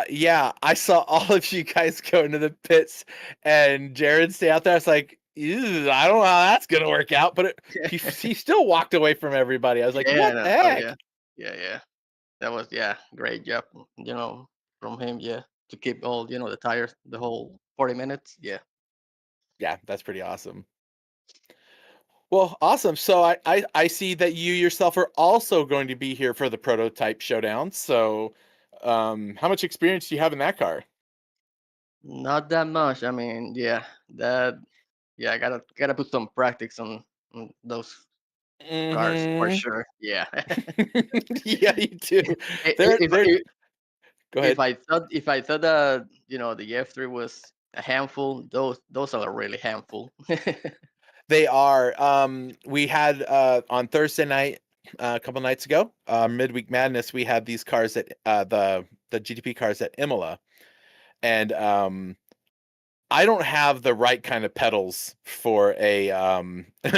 Yeah, I saw all of you guys go into the pits, and Jared stay out there. I was like, "Ew, I don't know how that's gonna work out," but he still walked away from everybody. I was like, Yeah, "What no, the oh heck?" yeah, yeah. That was great job, from him. Yeah, to keep all the tires the whole 40 minutes. Yeah. Yeah, that's pretty awesome. Well, awesome. So I see that you yourself are also going to be here for the prototype showdown. So, how much experience do you have in that car? Not that much. I mean, yeah, that I gotta put some practice on those cars for Hmm. sure. Yeah. Yeah, you do. I- if They're. if Go if ahead. I thought that the F3 was a handful, those are really handful. They are. We had on Thursday night, a couple nights ago, midweek madness. We had these cars at the GTP cars at Imola, and I don't have the right kind of pedals for a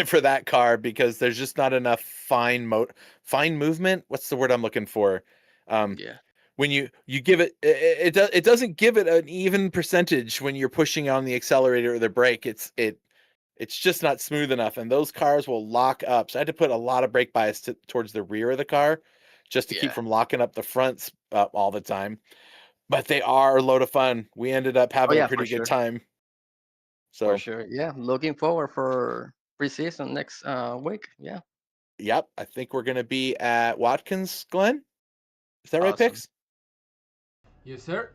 for that car because there's just not enough fine movement. What's the word I'm looking for? Yeah. When you give it doesn't give it an even percentage when you're pushing on the accelerator or the brake. It's just not smooth enough, and those cars will lock up. So I had to put a lot of brake bias towards the rear of the car just to keep Yeah. from locking up the fronts all the time. But they are a load of fun. We ended up Oh having a yeah, for pretty good sure. time. For So, sure. Yeah. Looking forward for preseason next week. Yeah. yep, I think we're going to be at Watkins Glen. Is that right, Awesome. Pix? Yes, sir.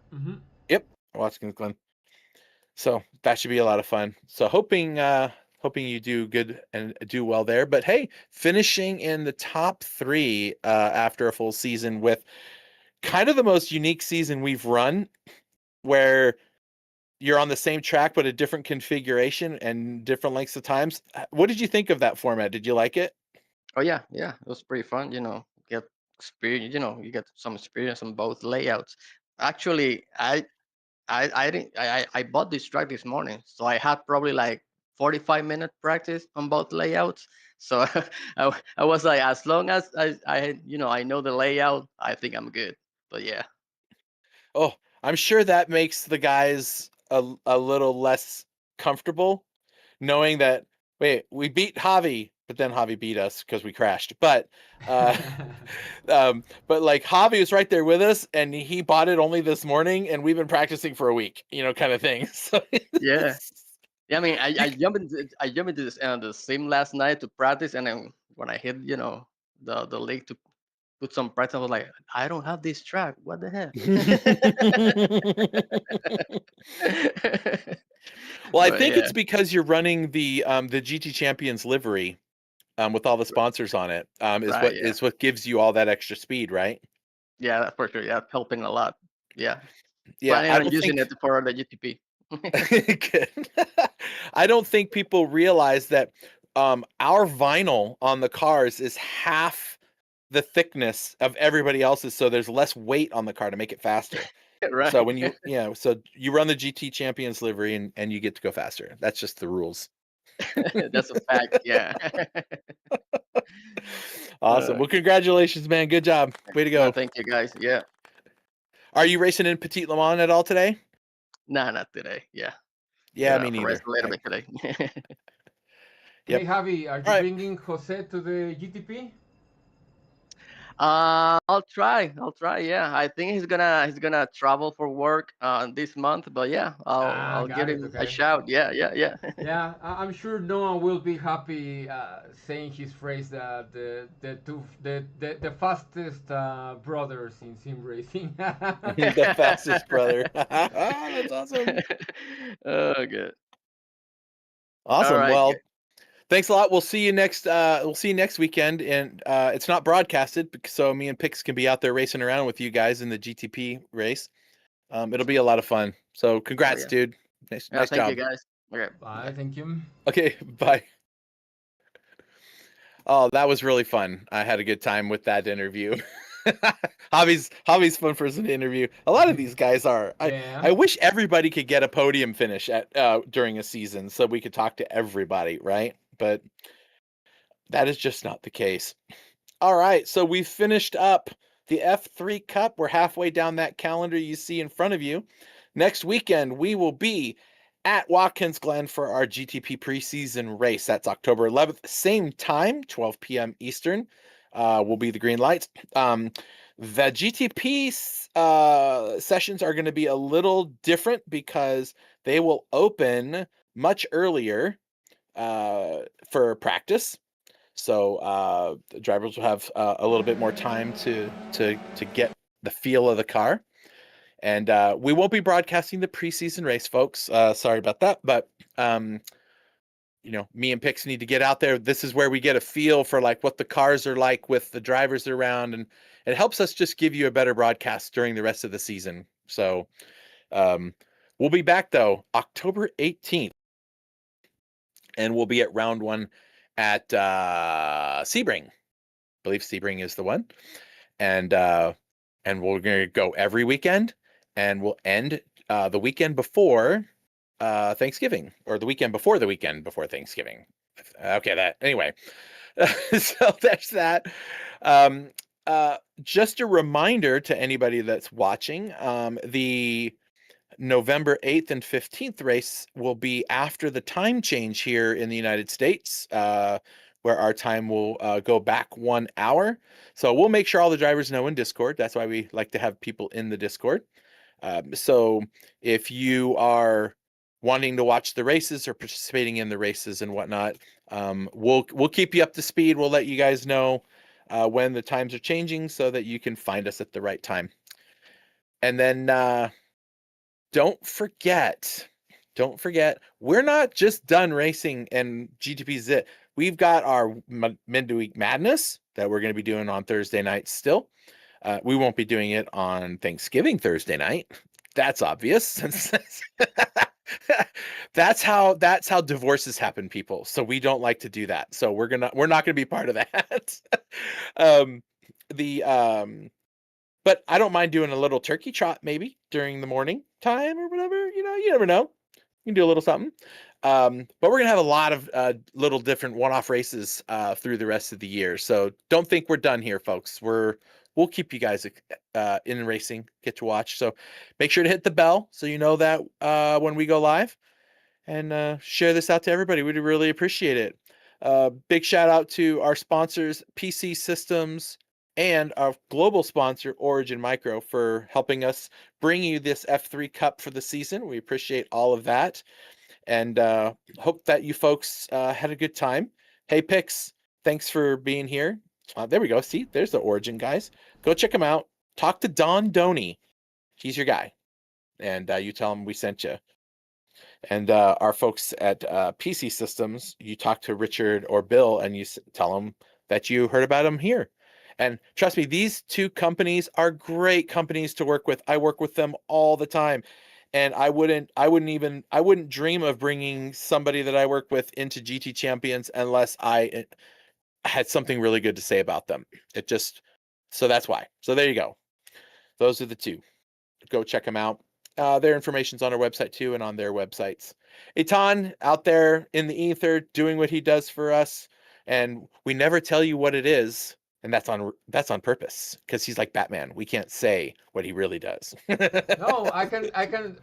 Yep, Watkins Glen. So that should be a lot of fun. So hoping you do good and do well there. But hey, finishing in the top 3 after a full season with kind of the most unique season we've run, where you're on the same track but a different configuration and different lengths of times. What did you think of that format? Did you like it? Oh yeah, yeah. It was pretty fun. Get experience. You get some experience on both layouts. Actually, I didn't I bought this track this morning, so I had probably like 45-minute practice on both layouts. So I was like, as long as I know the layout, I think I'm good. But yeah. Oh, I'm sure that makes the guys a little less comfortable knowing that, wait, we beat Javi, but then Javi beat us because we crashed. Uh, but like Javi was right there with us, and he bought it only this morning, and we've been practicing for a week, kind of thing. So Yeah. it's- Yeah, I mean, I, you I jumped into the sim last night to practice, and then when I hit the lake to put some practice, I was like, I don't have this track. What the heck? well, I But think yeah, it's because you're running the GT Champions livery with all the sponsors on it is right, what yeah, is what gives you all that extra speed, right? yeah, that's for sure. Yeah, helping a lot. Yeah, Yeah, planning I on don't using think it for the GTP. Good. I don't think people realize that our vinyl on the cars is half the thickness of everybody else's, so there's less weight on the car to make it faster. So Right, when so you run the GT Champions livery and you get to go faster. That's just the rules. that's a fact. Yeah. Awesome. uh, Well, congratulations, man. Good job. Way to no, go. thank you guys. Yeah, Are you racing in Petit Le Mans at all today? nah, not today. Yeah, Yeah, gonna me rest neither. a little bit today. Hey, Yep. Javi, are All you right. bringing Jose to the GTP? I'll try. I'll try. Yeah, I think he's gonna travel for work this month. But yeah, I'll Ah, I'll give got it. him a Okay. shout. Yeah, yeah, yeah. Yeah, I'm sure Noah will be happy saying his phrase that the fastest brothers in sim racing. The fastest brother. That's awesome. Oh, good. All Awesome. right. Well, thanks a lot. We'll see you next weekend. And it's not broadcasted, so me and Pix can be out there racing around with you guys in the GTP race. It'll be a lot of fun. So Oh congrats, yeah. dude. Nice, Yeah. nice Thank you, job. guys. Okay. Bye, Bye. thank you. Okay, bye. Oh, that was really fun. I had a good time with that interview. Hobby's fun person to interview. A lot of these guys are. Yeah. I wish everybody could get a podium finish at during a season so we could talk to everybody, right? But that is just not the case. All right, so we finished up the F3 Cup. We're halfway down that calendar you see in front of you. Next weekend, we will be at Watkins Glen for our GTP preseason race. That's October 11th, same time, 12 p.m. Eastern. Will be the green lights. The GTP sessions are going to be a little different because they will open much earlier for practice. So the drivers will have a little bit more time to get the feel of the car. And we won't be broadcasting the preseason race, folks. Sorry about that, but me and Pix need to get out there. This is where we get a feel for like what the cars are like with the drivers around, and it helps us just give you a better broadcast during the rest of the season. So we'll be back though October 18th, and we'll be at round 1 at Sebring. I believe Sebring is the one, and we're gonna go every weekend, and we'll end the weekend before Thanksgiving, or the weekend before Thanksgiving. Okay, that anyway. So there's that. just a reminder to anybody that's watching, the November 8th and 15th race will be after the time change here in the United States, where our time will go back 1 hour. So we'll make sure all the drivers know in Discord. That's why we like to have people in the Discord. So if you are wanting to watch the races or participating in the races and whatnot, we'll keep you up to speed. We'll let you guys know when the times are changing so that you can find us at the right time. And then don't forget, we're not just done racing and GTP Zit. We've got our midweek madness that we're going to be doing on Thursday night still. We won't be doing it on Thanksgiving Thursday night. That's obvious. That's how divorces happen, people. So we don't like to do that. So we're not gonna be part of that. But I don't mind doing a little turkey trot maybe during the morning time or whatever. You never know. You can do a little something. But we're gonna have a lot of little different one-off races through the rest of the year. So don't think we're done here, folks. We'll keep you guys in racing, get to watch. So make sure to hit the bell so you know that when we go live, and share this out to everybody. We'd really appreciate it. Big shout out to our sponsors, PC Systems, and our global sponsor, Origin Micro, for helping us bring you this F3 Cup for the season. We appreciate all of that, and hope that you folks had a good time. Hey, Pix, thanks for being here. There we go. See, there's the Origin guys. Go check them out. Talk to Don Doney. He's your guy. And you tell him we sent you. And our folks at PC Systems, you talk to Richard or Bill and you tell them that you heard about them here. And trust me, these two companies are great companies to work with. I work with them all the time. And I wouldn't dream of bringing somebody that I work with into GT Champions unless I had something really good to say about them. So that's why. So there you go. Those are the two. Go check them out. Their information's on our website too, and on their websites. Eitan out there in the ether doing what he does for us, and we never tell you what it is, and that's on purpose because he's like Batman. We can't say what he really does. No,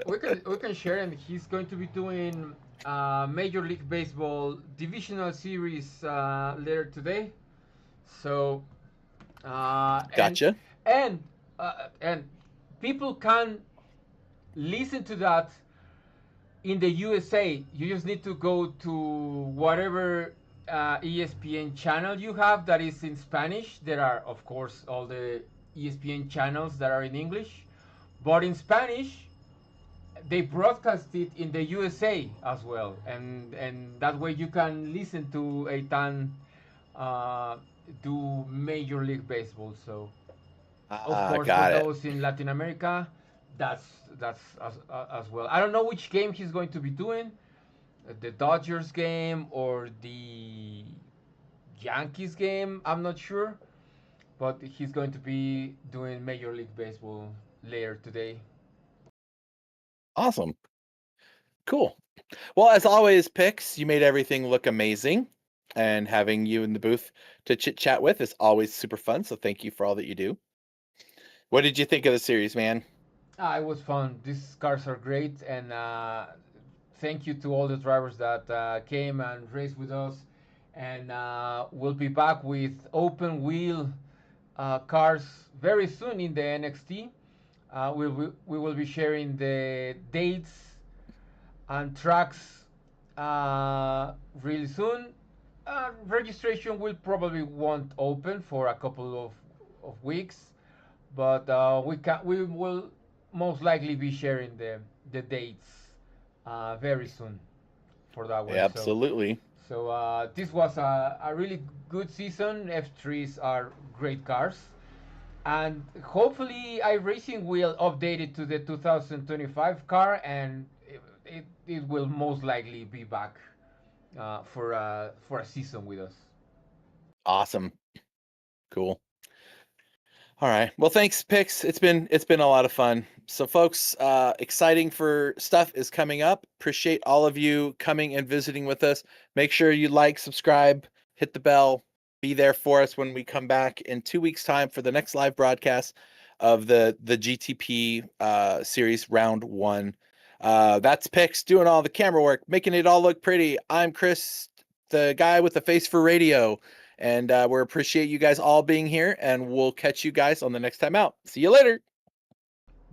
we can share, and he's going to be doing Major League Baseball divisional series later today. So Gotcha. And people can listen to that in the USA. You just need to go to whatever ESPN channel you have that is in Spanish. There are, of course, all the ESPN channels that are in English, but in Spanish, they broadcast it in the USA as well, and that way you can listen to Eitan do Major League Baseball. So, of course, for those in Latin America, that's as well. I don't know which game he's going to be doing, the Dodgers game or the Yankees game. I'm not sure, but he's going to be doing Major League Baseball later today. Awesome. Cool. Well, as always, Pix, you made everything look amazing, and having you in the booth to chit chat with is always super fun. So thank you for all that you do. What did you think of the series, man? It was fun. These cars are great, and thank you to all the drivers that came and raced with us. And we'll be back with open wheel cars very soon in the NXT. We will be sharing the dates and tracks really soon. Registration will probably won't open for a couple of weeks, but we will most likely be sharing the dates very soon for that one. Yeah, absolutely. So this was a really good season. F3s are great cars, and hopefully iRacing will update it to the 2025 car, and it will most likely be back for a season with us. Awesome. Cool. All right. Well, thanks, Pix. It's been a lot of fun. So, folks, exciting for stuff is coming up. Appreciate all of you coming and visiting with us. Make sure you like, subscribe, hit the bell, be there for us when we come back in 2 weeks' time for the next live broadcast of the GTP series round 1. That's Pix doing all the camera work, making it all look pretty. I'm Chris, the guy with the face for radio, and we appreciate you guys all being here, and we'll catch you guys on the next time out. See you later.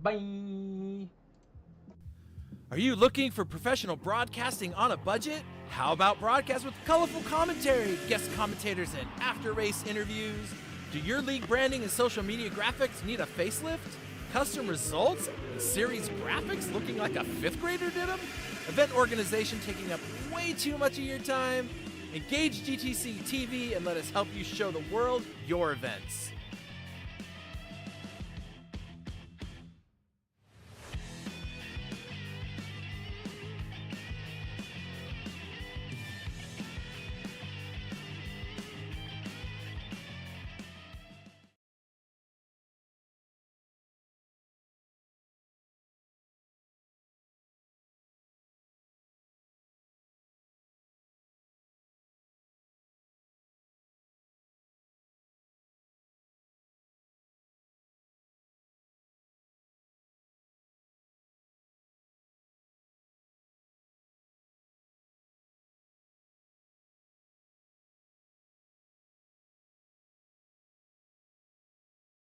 Bye. Are you looking for professional broadcasting on a budget? How about broadcast with colorful commentary, guest commentators, and after-race interviews? Do your league branding and social media graphics need a facelift? Custom results? And series graphics looking like a 5th grader did them? Event organization taking up way too much of your time? Engage GTC TV and let us help you show the world your events.